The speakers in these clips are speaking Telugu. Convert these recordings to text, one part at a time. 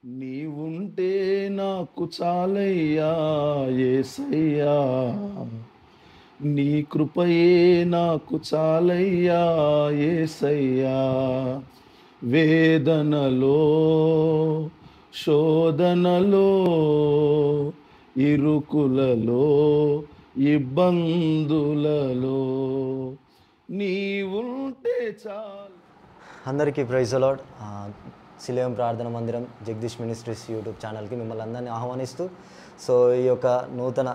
నీవుంటే నాకు చాలయ్యా యేసయ్యా, నీ కృపయే నాకు చాలయ్యా యేసయ్యా. వేదనలో, శోధనలో, ఇరుకులలో, ఇబ్బందులలో నీవుంటే చాలు. అందరికీ ప్రైజ్ అలాడ్. శిలయం ప్రార్థన మందిరం జగదీష్ మినిస్ట్రీస్ యూట్యూబ్ ఛానల్కి మిమ్మల్ని అందరినీ ఆహ్వానిస్తూ, సో ఈ యొక్క నూతన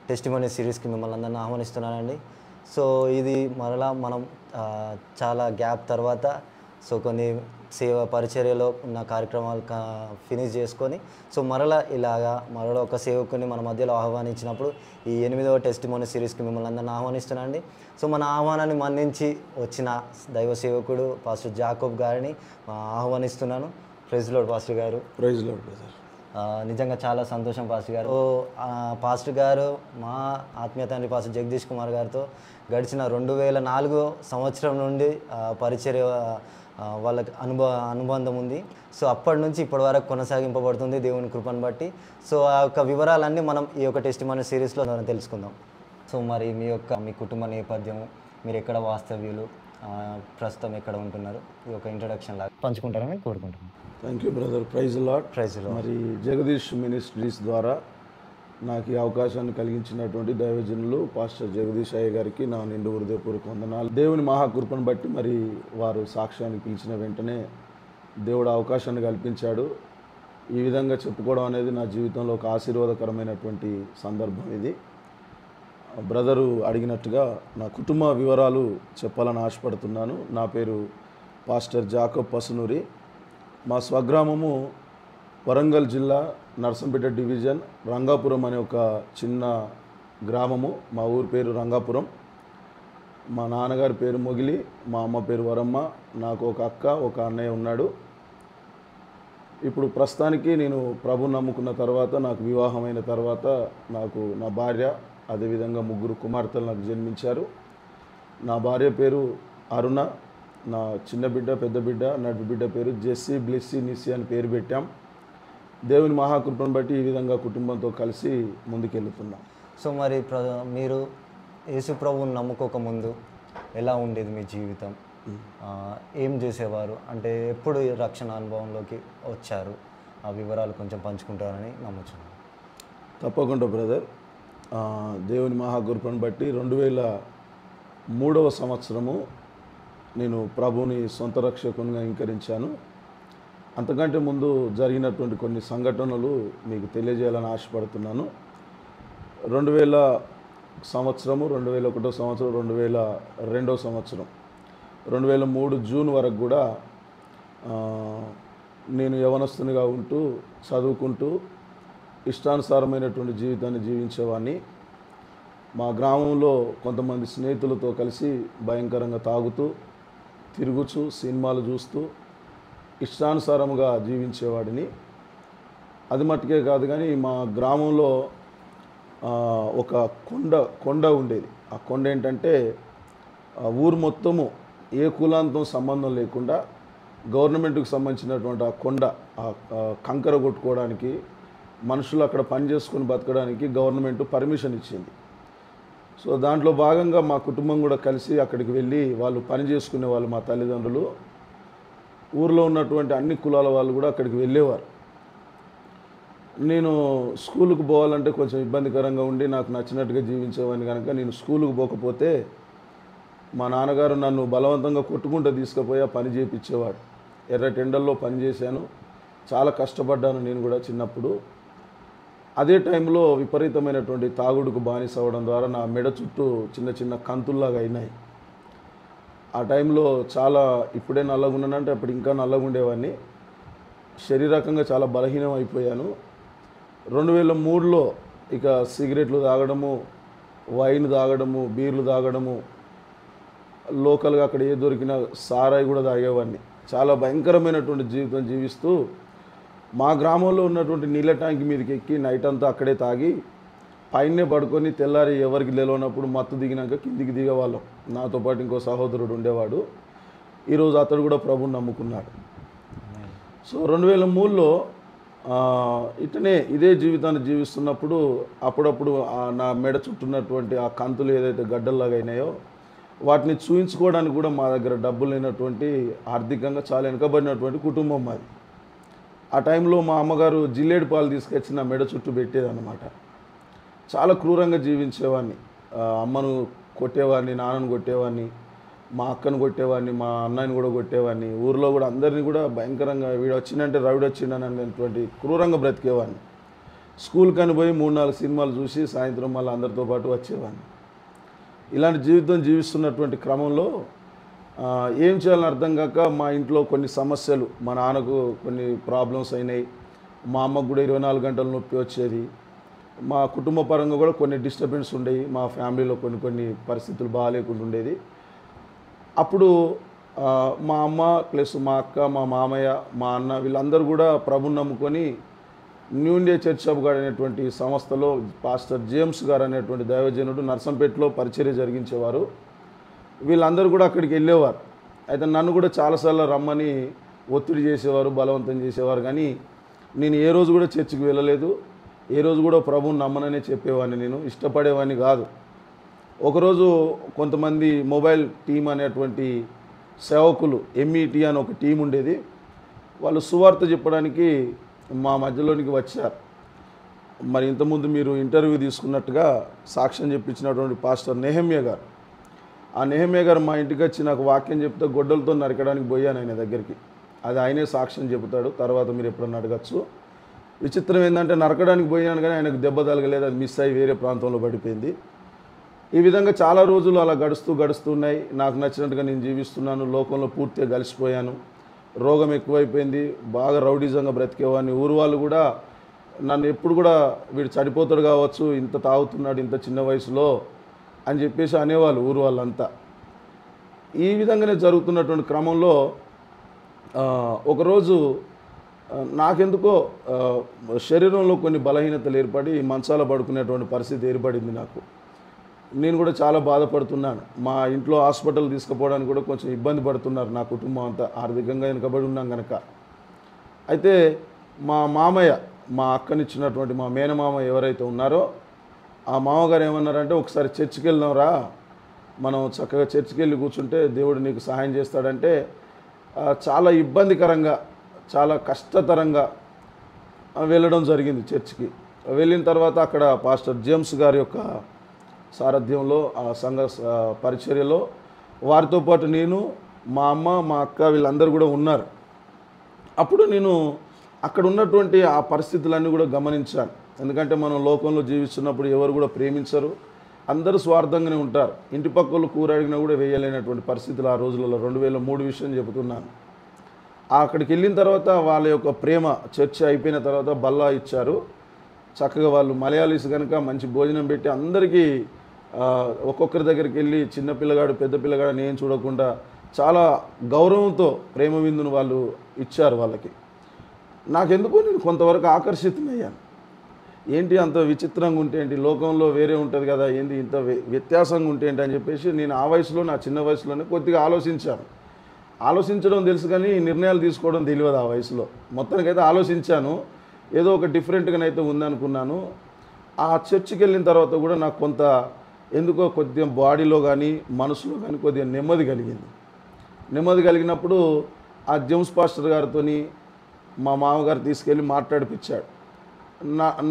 టెస్టిమనీ సిరీస్కి మిమ్మల్ని అందరినీ ఆహ్వానిస్తున్నానండి. సో ఇది మరలా మనం చాలా గ్యాప్ తర్వాత కొన్ని సేవ పరిచర్యలో ఉన్న కార్యక్రమాలు ఫినిష్ చేసుకొని మరలా ఒక సేవకుని మన మధ్యలో ఆహ్వానించినప్పుడు ఈ 8వ టెస్టిమనీ సిరీస్కి మిమ్మల్ని అందరినీ ఆహ్వానిస్తున్నానండి. మన ఆహ్వానాన్ని మన్నించి వచ్చిన దైవ సేవకుడు పాస్టర్ జాకోబ్ గారిని ఆహ్వానిస్తున్నాను. ప్రైజ్ లార్డ్ పాస్టర్ గారు. Praise Lord brother. నిజంగా చాలా సంతోషం పాస్టర్ గారు. పాస్టర్ గారు మా ఆత్మీయ తండ్రి పాస్టర్ జగదీష్ కుమార్ గారితో గడిచిన 2004 సంవత్సరం నుండి పరిచర్య వాళ్ళకి అనుబంధం ఉంది. అప్పటి నుంచి ఇప్పటి వరకు కొనసాగింపబడుతుంది దేవుని కృపను బట్టి. ఆ యొక్క వివరాలన్నీ మనం ఈ యొక్క టెస్టిమనీ సిరీస్లో తెలుసుకుందాం. మరి మీ కుటుంబ నేపథ్యం, మీరు ఎక్కడ వాస్తవ్యులు, ప్రస్తుతం ఎక్కడ ఉంటున్నారు, ఈ యొక్క ఇంట్రడక్షన్ లాగా పంచుకుంటారని కోరుకుంటున్నాను. Thank you brother. Praise Lord. Praise Lord. మరి జగదీష్ మినిస్ట్రీస్ ద్వారా నాకు ఈ అవకాశాన్ని కలిగించినటువంటి దైవజనులు పాస్టర్ జగదీష్ అయ్య గారికి నా నిండు హృదయపూర్వక వందనాలు. దేవుని మహాకృపను బట్టి మరి వారు సాక్ష్యానికి పిలిచిన వెంటనే దేవుడు అవకాశాన్ని కల్పించాడు. ఈ విధంగా చెప్పుకోవడం అనేది నా జీవితంలో ఒక ఆశీర్వాదకరమైనటువంటి సందర్భం ఇది. బ్రదరు అడిగినట్టుగా నా కుటుంబ వివరాలు చెప్పాలని ఆశపడుతున్నాను. నా పేరు పాస్టర్ జాకోబ్ పసునూరి. మా స్వగ్రామము వరంగల్ జిల్లా నర్సంపేట డివిజన్ రంగాపురం అనే ఒక చిన్న గ్రామము. మా ఊరి పేరు రంగాపురం. మా నాన్నగారి పేరు మొగిలి, మా అమ్మ పేరు వరమ్మ. నాకు ఒక అక్క, ఒక అన్నయ్య ఉన్నాడు. ఇప్పుడు ప్రస్తుతానికి నేను ప్రభుని నమ్ముకున్న తర్వాత, నాకు వివాహమైన తర్వాత నాకు నా భార్య, అదేవిధంగా 3 కుమార్తెలు నాకు జన్మించారు. నా భార్య పేరు అరుణ, నా చిన్న బిడ్డ, పెద్ద బిడ్డ, నటి బిడ్డ పేరు జెస్సీ, బ్లెస్సీ, నిస్సీ అని పేరు పెట్టాం. దేవుని మహాకృపను బట్టి ఈ విధంగా కుటుంబంతో కలిసి ముందుకెళ్తున్నాం. మరి మీరు యేసు ప్రభువుని నమ్ముకోకముందు ఎలా ఉండేది మీ జీవితం? ఏం చేసేవారు? అంటే ఎప్పుడు రక్షణ అనుభవంలోకి వచ్చారు? ఆ వివరాలు కొంచెం పంచుకుంటారని నమ్ముతున్నాను. తప్పకుండా బ్రదర్. దేవుని మహాకృపను బట్టి 2003వ సంవత్సరము నేను ప్రభుని సొంత రక్షకునిగా అంగీకరించాను. అంతకంటే ముందు జరిగినటువంటి కొన్ని సంఘటనలు మీకు తెలియజేయాలని ఆశపడుతున్నాను. 2000 సంవత్సరము, 2001 సంవత్సరం, 2002 సంవత్సరం, 2003 జూన్ వరకు కూడా నేను యవనస్తునిగా ఉంటూ చదువుకుంటూ ఇష్టానుసారమైనటువంటి జీవితాన్ని జీవించేవాడిని. మా గ్రామంలో కొంతమంది స్నేహితులతో కలిసి భయంకరంగా తాగుతూ, తిరుగుచూ, సినిమాలు చూస్తూ ఇష్టానుసారముగా జీవించేవాడిని. అది మట్టుకే కాదు కానీ మా గ్రామంలో ఒక కొండ ఉండేది. ఆ కొండ ఏంటంటే ఊరు మొత్తము ఏ కులాంతం సంబంధం లేకుండా గవర్నమెంట్కి సంబంధించినటువంటి ఆ కొండ కంకర కొట్టుకోవడానికి, మనుషులు అక్కడ పని చేసుకొని బతకడానికి గవర్నమెంట్ పర్మిషన్ ఇచ్చింది. దాంట్లో భాగంగా మా కుటుంబం కూడా కలిసి అక్కడికి వెళ్ళి వాళ్ళు పని చేసుకునే వాళ్ళు. మా తల్లిదండ్రులు, ఊర్లో ఉన్నటువంటి అన్ని కులాల వాళ్ళు కూడా అక్కడికి వెళ్ళేవారు. నేను స్కూలుకు పోవాలంటే కొంచెం ఇబ్బందికరంగా ఉండి నాకు నచ్చినట్టుగా జీవించేవాడిని కనుక నేను స్కూలుకు పోకపోతే మా నాన్నగారు నన్ను బలవంతంగా కొట్టుకుంటూ తీసుకుపోయి పని చేయించేవాడు. ఎర్రటెండల్లో పని చేశాను, చాలా కష్టపడ్డాను నేను కూడా చిన్నప్పుడు. అదే టైంలో విపరీతమైనటువంటి తాగుడుకు బానిస అవ్వడం ద్వారా నా మెడ చుట్టూ చిన్న చిన్న కంతుల్లాగా అయినాయి. ఆ టైంలో చాలా, ఇప్పుడే నల్లగా ఉన్నానంటే అప్పుడు ఇంకా నల్లగా ఉండేవాడిని. శారీరకంగా చాలా బలహీనం అయిపోయాను. 2003లో ఇక సిగరెట్లు తాగడము, వైన్ తాగడము, బీర్లు తాగడము, లోకల్గా అక్కడ ఏ దొరికినా సారాయి కూడా తాగేవాడిని. చాలా భయంకరమైనటువంటి జీవితం జీవిస్తూ మా గ్రామంలో ఉన్నటువంటి నీళ్ళ ట్యాంక్ మీదకి ఎక్కి నైట్ అంతా అక్కడే తాగి పైనే పడుకొని తెల్లారి ఎవరికి లేవనప్పుడు మత్తు దిగినాక కిందికి దిగేవాళ్ళం. నాతో పాటు ఇంకో సహోదరుడు ఉండేవాడు. ఈరోజు అతడు కూడా ప్రభుని నమ్ముకున్నాడు. సో 2003లో ఇట్లనే ఇదే జీవితాన్ని జీవిస్తున్నప్పుడు అప్పుడప్పుడు నా మెడ చుట్టున్నటువంటి ఆ కంతులు ఏదైతే గడ్డల్లాగా అయినాయో వాటిని చూయించుకోవడానికి కూడా మా దగ్గర డబ్బులు లేనటువంటి ఆర్థికంగా చాలా వెనుకబడినటువంటి కుటుంబం మాది. ఆ టైంలో మా అమ్మగారు జిల్లేడు పాలు తీసుకొచ్చి నా మెడ చుట్టూ పెట్టేదన్నమాట. చాలా క్రూరంగా జీవించేవాడిని. అమ్మను కొట్టేవాడిని, నాన్నను కొట్టేవాడిని, మా అక్కను కొట్టేవాడిని, మా అన్నయ్యని కూడా కొట్టేవాడిని. ఊరిలో కూడా అందరినీ కూడా భయంకరంగా వీడు వచ్చిందంటే రవిడు వచ్చిండని అనేటువంటి క్రూరంగా బ్రతికేవాడిని. స్కూల్ కని పోయి 3-4 సినిమాలు చూసి సాయంత్రం మళ్ళీ అందరితో పాటు వచ్చేవాడిని. ఇలాంటి జీవితం జీవిస్తున్నటువంటి క్రమంలో ఏం చేయాలని అర్థం కాక మా ఇంట్లో కొన్ని సమస్యలు, మా నాన్నకు కొన్ని ప్రాబ్లమ్స్ అయినాయి, మా అమ్మకు కూడా 24 గంటలు నొప్పి వచ్చేది, మా కుటుంబ పరంగా కూడా కొన్ని డిస్టర్బెన్స్ ఉండేవి, మా ఫ్యామిలీలో కొన్ని పరిస్థితులు బాగాలేకుండా ఉండేది. అప్పుడు మా అమ్మ ప్లస్ మా అక్క, మా మామయ్య, మా అన్న వీళ్ళందరూ కూడా ప్రభుని నమ్ముకొని new India Church of God అనేటువంటి సంస్థలో పాస్టర్ జేమ్స్ గారు అనేటువంటి దైవజనుడు నర్సంపేటలో పరిచర్య జరిగించేవారు. వీళ్ళందరూ కూడా అక్కడికి వెళ్ళేవారు. అయితే నన్ను కూడా చాలాసార్లు రమ్మని ఒత్తిడి చేసేవారు, బలవంతం చేసేవారు. కానీ నేను ఏ రోజు కూడా చర్చికి వెళ్ళలేదు, ఏ రోజు కూడా ప్రభువుని నమ్మననే చెప్పేవాడిని. నేను ఇష్టపడేవాడిని కాదు. ఒకరోజు కొంతమంది మొబైల్ టీం అనేటువంటి సేవకులు, ఎంఈటీ అని ఒక టీం ఉండేది, వాళ్ళు సువార్త చెప్పడానికి మా మధ్యలోనికి వచ్చారు. మరి ఇంతకుముందు మీరు ఇంటర్వ్యూ తీసుకున్నట్టుగా సాక్ష్యం చెప్పించినటువంటి పాస్టర్ నెహమ్యా గారు, ఆ నెహమ్యా గారు మా ఇంటికి వచ్చి నాకు వాక్యం చెప్తే గొడ్డలతో నరకడానికి పోయాను ఆయన దగ్గరికి. అది ఆయనే సాక్ష్యం చెబుతాడు, తర్వాత మీరు ఎప్పుడన్నా అడగచ్చు. విచిత్రం ఏంటంటే నరకడానికి పోయాను కానీ ఆయనకు దెబ్బ తగలేదు, అది మిస్ అయ్యి వేరే ప్రాంతంలో పడిపోయింది. ఈ విధంగా చాలా రోజులు అలా గడుస్తున్నాయి. నాకు నచ్చినట్టుగా నేను జీవిస్తున్నాను, లోకంలో పూర్తిగా కలిసిపోయాను. రోగం ఎక్కువైపోయింది, బాగా రౌడీజంగా బ్రతికేవాడిని. ఊరు వాళ్ళు కూడా నన్ను ఎప్పుడు కూడా వీడు చనిపోతాడు కావచ్చు, ఇంత తాగుతున్నాడు ఇంత చిన్న వయసులో అని చెప్పేసి అనేవాళ్ళు ఊరు వాళ్ళంతా. ఈ విధంగానే జరుగుతున్నటువంటి క్రమంలో ఒకరోజు నాకెందుకో శరీరంలో కొన్ని బలహీనతలు ఏర్పడి మంచాల పడుకునేటువంటి పరిస్థితి ఏర్పడింది నాకు. నేను కూడా చాలా బాధపడుతున్నాను. మా ఇంట్లో హాస్పిటల్ తీసుకుపోవడానికి కూడా కొంచెం ఇబ్బంది పడుతున్నారు నా కుటుంబం అంతా, ఆర్థికంగా వెనుకబడి ఉన్నాం కనుక. అయితే మా మామయ్య, మా అక్కనిచ్చినటువంటి మా మేనమామ ఎవరైతే ఉన్నారో ఆ మామగారు ఏమన్నారంటే, ఒకసారి చర్చికి వెళ్దాంరా, మనం చక్కగా చర్చికి వెళ్ళి కూర్చుంటే దేవుడు నీకు సహాయం చేస్తాడంటే, చాలా ఇబ్బందికరంగా చాలా కష్టతరంగా వెళ్ళడం జరిగింది చర్చికి. వెళ్ళిన తర్వాత అక్కడ పాస్టర్ జేమ్స్ గారి యొక్క సారథ్యంలో ఆ సంఘ పరిచర్యలో వారితో పాటు నేను, మా అమ్మ, మా అక్క వీళ్ళందరూ కూడా ఉన్నారు. అప్పుడు నేను అక్కడ ఉన్నటువంటి ఆ పరిస్థితులన్నీ కూడా గమనించాను. ఎందుకంటే మనం లోకంలో జీవిస్తున్నప్పుడు ఎవరు కూడా ప్రేమించరు, అందరూ స్వార్థంగానే ఉంటారు. ఇంటి పక్కలు కూర అడిగినా కూడా వేయలేనటువంటి పరిస్థితులు ఆ రోజులలో, 2003 విషయం చెబుతున్నాను. అక్కడికి వెళ్ళిన తర్వాత వాళ్ళ యొక్క ప్రేమ, చర్చ అయిపోయిన తర్వాత బల్లా ఇచ్చారు. చక్కగా వాళ్ళు మలయాళీస్ కనుక మంచి భోజనం పెట్టి అందరికీ ఒక్కొక్కరి దగ్గరికి వెళ్ళి చిన్న పిల్లగాడు పెద్ద పిల్లగాడు నేను చూడకుండా చాలా గౌరవంతో ప్రేమ విందును వాళ్ళు ఇచ్చారు వాళ్ళకి. నాకెందుకో నేను కొంతవరకు ఆకర్షితులయ్యాను. ఏంటి అంత విచిత్రంగా ఉంటే ఏంటి, లోకంలో వేరే ఉంటుంది కదా, ఏంటి ఇంత వ్యత్యాసంగా ఉంటే ఏంటి అని చెప్పేసి నేను ఆ వయసులో, నా చిన్న వయసులోనే కొద్దిగా ఆలోచించాను. ఆలోచించడం తెలుసు కానీ నిర్ణయాలు తీసుకోవడం తెలియదు ఆ వయసులో. మొత్తానికైతే ఆలోచించాను, ఏదో ఒక డిఫరెంట్గానైతే ఉందనుకున్నాను. ఆ చర్చికి వెళ్ళిన తర్వాత కూడా నాకు కొంత ఎందుకో కొద్దిగా బాడీలో కానీ మనసులో కానీ కొద్దిగా నెమ్మది కలిగింది. నెమ్మది కలిగినప్పుడు ఆ జేమ్స్ పాస్టర్ గారితో మా మామగారు తీసుకెళ్ళి మాట్లాడిపించాడు.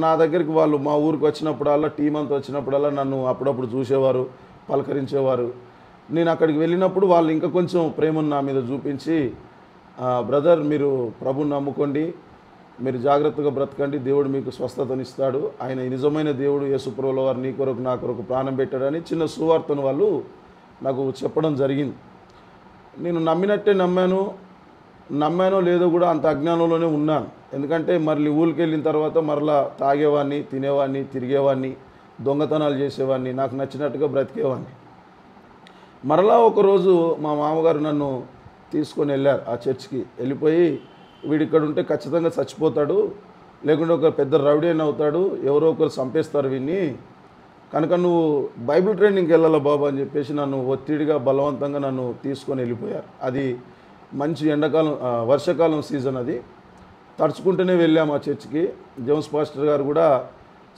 నా దగ్గరికి వాళ్ళు మా ఊరికి వచ్చినప్పుడల్లా, టీం అంతా వచ్చినప్పుడల్లా నన్ను అప్పుడప్పుడు చూసేవారు, పలకరించేవారు. నేను అక్కడికి వెళ్ళినప్పుడు వాళ్ళు ఇంకా కొంచెం ప్రేమను నా మీద చూపించి, బ్రదర్ మీరు ప్రభుని నమ్ముకోండి, మీరు జాగ్రత్తగా బ్రతకండి, దేవుడు మీకు స్వస్థతనిస్తాడు, ఆయన నిజమైన దేవుడు, యేసుప్రభుల వారు నీ కొరకు నా కొరకు ప్రాణం పెట్టాడని చిన్న సువార్తను వాళ్ళు నాకు చెప్పడం జరిగింది. నేను నమ్మినట్టే నమ్మానో లేదో కూడా అంత అజ్ఞానంలోనే ఉన్నాను. ఎందుకంటే మళ్ళీ ఊరికి వెళ్ళిన తర్వాత మరలా తాగేవాడిని, తినేవాడిని, తిరిగేవాడిని, దొంగతనాలు చేసేవాడిని, నాకు నచ్చినట్టుగా బ్రతికేవాడిని. మరలా ఒకరోజు మా మామగారు నన్ను తీసుకొని వెళ్ళారు ఆ చర్చ్కి. వెళ్ళిపోయి వీడు ఇక్కడ ఉంటే ఖచ్చితంగా చచ్చిపోతాడు, లేకుంటే ఒక పెద్ద రౌడీ అయిన అవుతాడు, ఎవరో ఒకరు చంపేస్తారు వీడిని, కనుక నువ్వు బైబిల్ ట్రైనింగ్కి వెళ్ళాలి బాబు అని చెప్పేసి నన్ను ఒత్తిడిగా బలవంతంగా నన్ను తీసుకొని వెళ్ళిపోయారు. అది మంచి వర్షాకాలం సీజన్ అది. తడుచుకుంటూనే వెళ్ళాము ఆ చర్చికి. జేమ్స్ పాస్టర్ గారు కూడా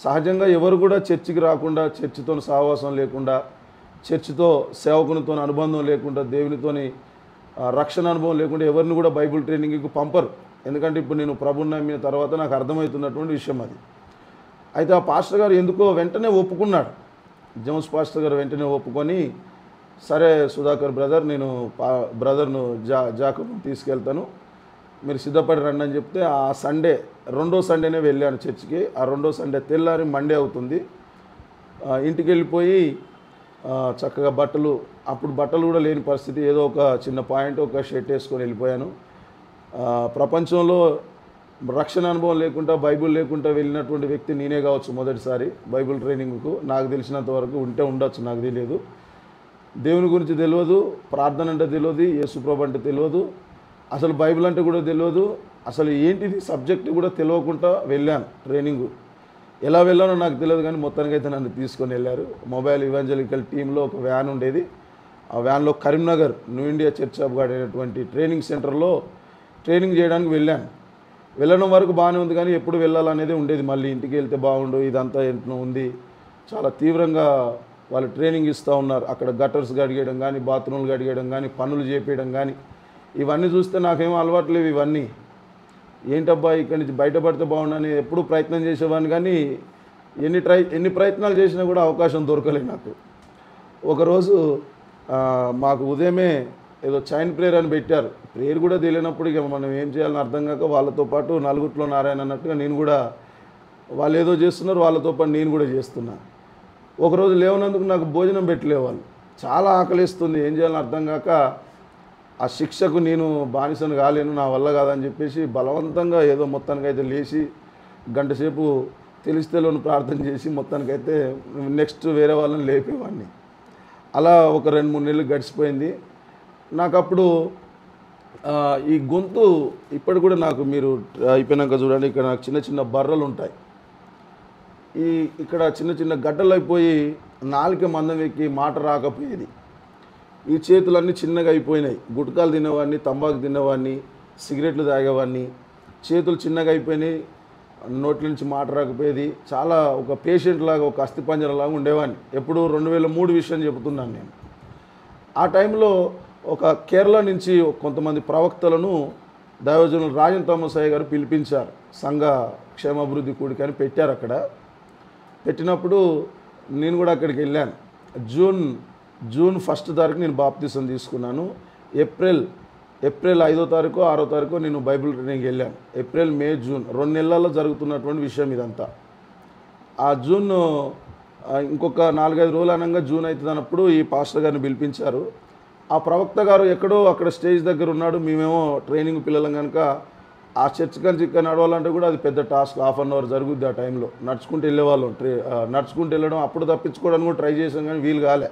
సహజంగా ఎవరు కూడా చర్చికి రాకుండా, చర్చితో సహవాసం లేకుండా, చర్చితో సేవకునితో అనుబంధం లేకుండా, దేవునితోని రక్షణ అనుభవం లేకుండా ఎవరిని కూడా బైబిల్ ట్రైనింగ్కి పంపరు. ఎందుకంటే ఇప్పుడు నేను ప్రభుని నమ్మిన తర్వాత నాకు అర్థమవుతున్నటువంటి విషయం అది. అయితే ఆ పాస్టర్ గారు ఎందుకో వెంటనే ఒప్పుకున్నాడు. జేమ్స్ పాస్టర్ గారు వెంటనే ఒప్పుకొని, సరే సుధాకర్ బ్రదర్, నేను బ్రదర్ను జాకబ్ను తీసుకెళ్తాను, మీరు సిద్ధపడి రండి అని చెప్తే ఆ సండే, రెండో సండేనే వెళ్ళాను చర్చికి. ఆ రెండో సండే తెల్లారి మండే అవుతుంది. ఇంటికి వెళ్ళిపోయి చక్కగా అప్పుడు బట్టలు కూడా లేని పరిస్థితి, ఏదో ఒక చిన్న పాయింట్, ఒక షర్ట్ వేసుకొని వెళ్ళిపోయాను. ప్రపంచంలో రక్షణ అనుభవం లేకుండా, బైబిల్ లేకుండా వెళ్ళినటువంటి వ్యక్తి నేనే కావచ్చు మొదటిసారి బైబిల్ ట్రైనింగ్కు. నాకు తెలిసినంత వరకు ఉండొచ్చు, నాకు తెలియదు. దేవుని గురించి తెలియదు, ప్రార్థన అంటే తెలియదు, యేసుప్రభు అంటే తెలియదు, అసలు బైబిల్ అంటే కూడా తెలియదు, అసలు ఏంటిది సబ్జెక్ట్ కూడా తెలియకుండా వెళ్ళాను ట్రైనింగు. ఎలా వెళ్ళానో నాకు తెలియదు, కానీ మొత్తానికైతే నన్ను తీసుకొని వెళ్ళారు. మొబైల్ ఇవాంజలికల్ టీంలో ఒక వ్యాన్ ఉండేది. ఆ వ్యాన్లో Karimnagar New India Church of God అనేటువంటి ట్రైనింగ్ సెంటర్లో ట్రైనింగ్ చేయడానికి వెళ్ళాను. వెళ్ళడం వరకు బాగానే ఉంది, కానీ ఎప్పుడు వెళ్ళాలనేది ఉండేది. మళ్ళీ ఇంటికి వెళ్తే బాగుండు, ఇదంతా ఎంతో ఉంది, చాలా తీవ్రంగా వాళ్ళు ట్రైనింగ్ ఇస్తూ ఉన్నారు. అక్కడ గటర్స్ గడిగేయడం కానీ, బాత్రూమ్లు గడిగేయడం కానీ, పనులు చేపేయడం కానీ, ఇవన్నీ చూస్తే నాకేమో అలవాట్లేవు ఇవన్నీ. ఏంటబ్బా ఇక్కడి నుంచి బయటపడితే బాగుండని ఎప్పుడు ప్రయత్నం చేసేవాడిని, కానీ ఎన్ని ప్రయత్నాలు చేసినా కూడా అవకాశం దొరకలేదు నాకు. ఒకరోజు మాకు ఉదయమే ఏదో చైన్ ప్రేయర్ అని పెట్టారు. ప్రేయర్ కూడా తెలియనప్పుడు ఇక మనం ఏం చేయాలని అర్థం కాక వాళ్ళతో పాటు నలుగురిలో నారాయణ అన్నట్టుగా నేను కూడా, వాళ్ళు ఏదో చేస్తున్నారు వాళ్ళతో పాటు నేను కూడా చేస్తున్నా. ఒకరోజు లేవనందుకు నాకు భోజనం పెట్టలే వాళ్ళు. చాలా ఆకలిస్తుంది, ఏం చేయాలని అర్థం కాక ఆ శిక్షకు నేను బానిసను కాలేను, నా వల్ల కాదని చెప్పేసి బలవంతంగా ఏదో మొత్తానికైతే లేచి గంట సేపు తెలిస్తేలోని ప్రార్థన చేసి మొత్తానికైతే నెక్స్ట్ వేరే వాళ్ళని లేపేవాడిని. అలా ఒక 2-3 నెలలు గడిచిపోయింది. నాకు అప్పుడు ఈ గొంతు ఇప్పటి కూడా నాకు, మీరు అయిపోయినాక చూడండి, ఇక్కడ నాకు చిన్న చిన్న బర్రలు ఉంటాయి. ఇక్కడ చిన్న చిన్న గడ్డలు అయిపోయి నాలుక మందం ఎక్కి మాట రాకపోయేది. ఈ చేతులన్నీ చిన్నగా అయిపోయినాయి. గుట్కాలు తినేవాడిని, తంబాకు తినేవాడిని, సిగరెట్లు తాగేవాడిని, చేతులు చిన్నగా అయిపోయినాయి, నోట్ల నుంచి మాట రాకపోయేది. చాలా ఒక పేషెంట్ లాగా, ఒక అస్థిపంజరంలాగా ఉండేవాడిని. ఎప్పుడు 2003 విషయం చెబుతున్నాను నేను. ఆ టైంలో ఒక కేరళ నుంచి కొంతమంది ప్రవక్తలను దైవజనులు రాజన్ థామస్ అయ్య గారు పిలిపించారు. సంఘ క్షేమాభివృద్ధి కూడిక అని పెట్టారు. అక్కడ పెట్టినప్పుడు నేను కూడా అక్కడికి వెళ్ళాను. జూన్ 1 తారీఖు నేను బాప్తిసం తీసుకున్నాను. ఏప్రిల్ 5వ తారీఖు 6వ తారీఖు నేను బైబిల్ ట్రైనింగ్కి వెళ్ళాను. ఏప్రిల్, మే, జూన్ 2 నెలల్లో జరుగుతున్నటువంటి విషయం ఇదంతా. ఆ జూన్ ఇంకొక 4-5 రోజులు అనగా జూన్ అవుతుంది అన్నప్పుడు ఈ పాస్టర్ గారిని పిలిపించారు. ఆ ప్రవక్త గారు ఎక్కడో అక్కడ స్టేజ్ దగ్గర ఉన్నాడు. మేమేమో ట్రైనింగ్ పిల్లలం కనుక ఆ చర్చ్ కంచి ఇక్కడ నడవాలంటే కూడా అది పెద్ద టాస్క్. 1/2 అవర్ జరుగుద్ది. ఆ టైంలో నడుచుకుంటూ వెళ్ళేవాళ్ళం. నడుచుకుంటూ వెళ్ళడం, అప్పుడు తప్పించుకోవడానికి కూడా ట్రై చేసాం, కానీ వీలు కాలే.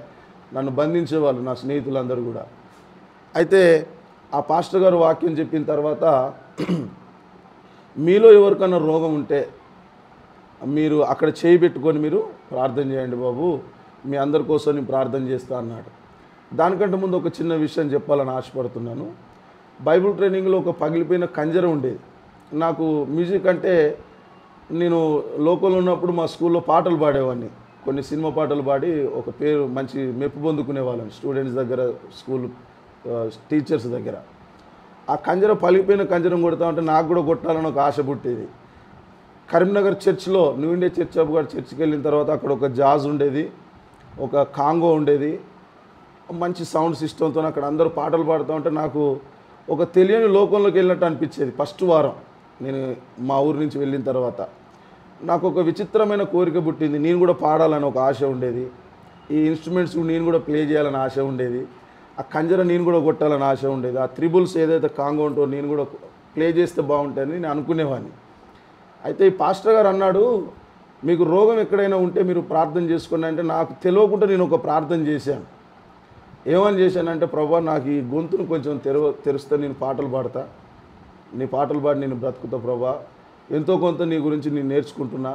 నన్ను బంధించేవాళ్ళు నా స్నేహితులందరూ కూడా. అయితే ఆ పాస్టర్ గారు వాక్యం చెప్పిన తర్వాత, మీలో ఎవరికన్నా రోగం ఉంటే మీరు అక్కడ చేయి పెట్టుకొని మీరు ప్రార్థన చేయండి బాబు, మీ అందరి కోసం నేను ప్రార్థన చేస్తా అన్నాడు. దానికంటే ముందు ఒక చిన్న విషయం చెప్పాలని ఆశపడుతున్నాను. బైబిల్ ట్రైనింగ్లో ఒక పగిలిపోయిన కంజర ఉండేది. నాకు మ్యూజిక్ అంటే, నేను లోకల్ ఉన్నప్పుడు మా స్కూల్లో పాటలు పాడేవాడిని. కొన్ని సినిమా పాటలు పాడి ఒక పేరు మంచి మెప్పు పొందుకునే వాళ్ళని స్టూడెంట్స్ దగ్గర, స్కూల్ టీచర్స్ దగ్గర. ఆ కంజర పలిగిపోయిన కంజరం కొడతా ఉంటే నాకు కూడా కొట్టాలని ఒక ఆశ పుట్టేది. కరీంనగర్ చర్చ్లో, new India Church of God చర్చ్కి వెళ్ళిన తర్వాత అక్కడ ఒక జాజ్ ఉండేది, ఒక కాంగో ఉండేది, మంచి సౌండ్ సిస్టంతో అక్కడ అందరూ పాటలు పాడుతూ ఉంటే నాకు ఒక తెలియని లోకంలోకి వెళ్ళినట్టు అనిపించేది. ఫస్ట్ వారం నేను మా ఊరి నుంచి వెళ్ళిన తర్వాత నాకు ఒక విచిత్రమైన కోరిక పుట్టింది. నేను కూడా పాడాలని ఒక ఆశ ఉండేది. ఈ ఇన్స్ట్రుమెంట్స్ నేను కూడా ప్లే చేయాలని ఆశ ఉండేది. ఆ కంజర నేను కూడా కొట్టాలని ఆశ ఉండేది. ఆ త్రిబుల్స్ ఏదైతే కాంగో ఉంటో నేను కూడా ప్లే చేస్తే బాగుంటుందని నేను అనుకునేవాడిని. అయితే ఈ పాస్టర్ గారు అన్నాడు, మీకు రోగం ఎక్కడైనా ఉంటే మీరు ప్రార్థన చేసుకోండి అంటే, నాకు తెలియకుండా నేను ఒక ప్రార్థన చేశాను. ఏమని చేశానంటే, ప్రభా నాకు ఈ గొంతును కొంచెం తెరుస్తే నేను పాటలు పాడతా, నీ పాటలు పాడి నేను బ్రతుకుతా ప్రభా, ఎంతో కొంత నీ గురించి నేను నేర్చుకుంటున్నా.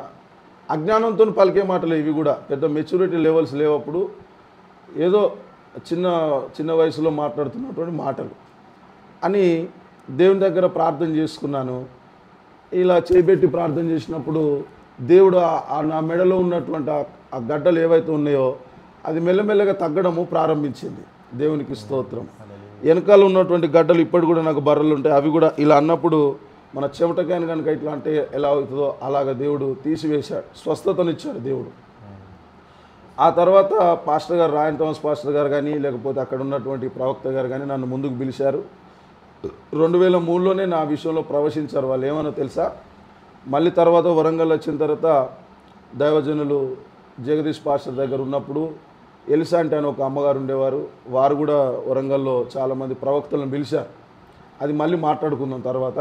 అజ్ఞానంతో పలికే మాటలు ఇవి కూడా, పెద్ద మెచ్యూరిటీ లెవెల్స్ లేవప్పుడు, ఏదో చిన్న వయసులో మాట్లాడుతున్నటువంటి మాటలు అని దేవుని దగ్గర ప్రార్థన చేసుకున్నాను. ఇలా చేపెట్టి ప్రార్థన చేసినప్పుడు దేవుడు నా మెడలో ఉన్నటువంటి ఆ గడ్డలు ఏవైతే ఉన్నాయో అది మెల్లమెల్లగా తగ్గడము ప్రారంభించింది. దేవునికి స్తోత్రం. వెనకాల ఉన్నటువంటి గడ్డలు ఇప్పటి కూడా నాకు బర్రెలు ఉంటాయి. అవి కూడా ఇలా అన్నప్పుడు మన చెమటకాయను కనుక ఇట్లా అంటే ఎలా అవుతుందో అలాగ దేవుడు తీసివేశాడు, స్వస్థతనిచ్చాడు దేవుడు. ఆ తర్వాత పాస్టర్ గారు, రాయన్ థామస్ పాస్టర్ గారు కానీ లేకపోతే అక్కడ ఉన్నటువంటి ప్రవక్త గారు కానీ నన్ను ముందుకు పిలిచారు. 2003లోనే నా విషయంలో ప్రవశించారు. వాళ్ళు ఏమన్నా తెలుసా, మళ్ళీ తర్వాత వరంగల్ వచ్చిన తర్వాత దైవజనులు జగదీష్ పాస్టర్ దగ్గర ఉన్నప్పుడు ఎలిసాంటి అని ఒక అమ్మగారు ఉండేవారు. వారు కూడా వరంగల్లో చాలామంది ప్రవక్తలను పిలిచారు. అది మళ్ళీ మాట్లాడుకుందాం తర్వాత.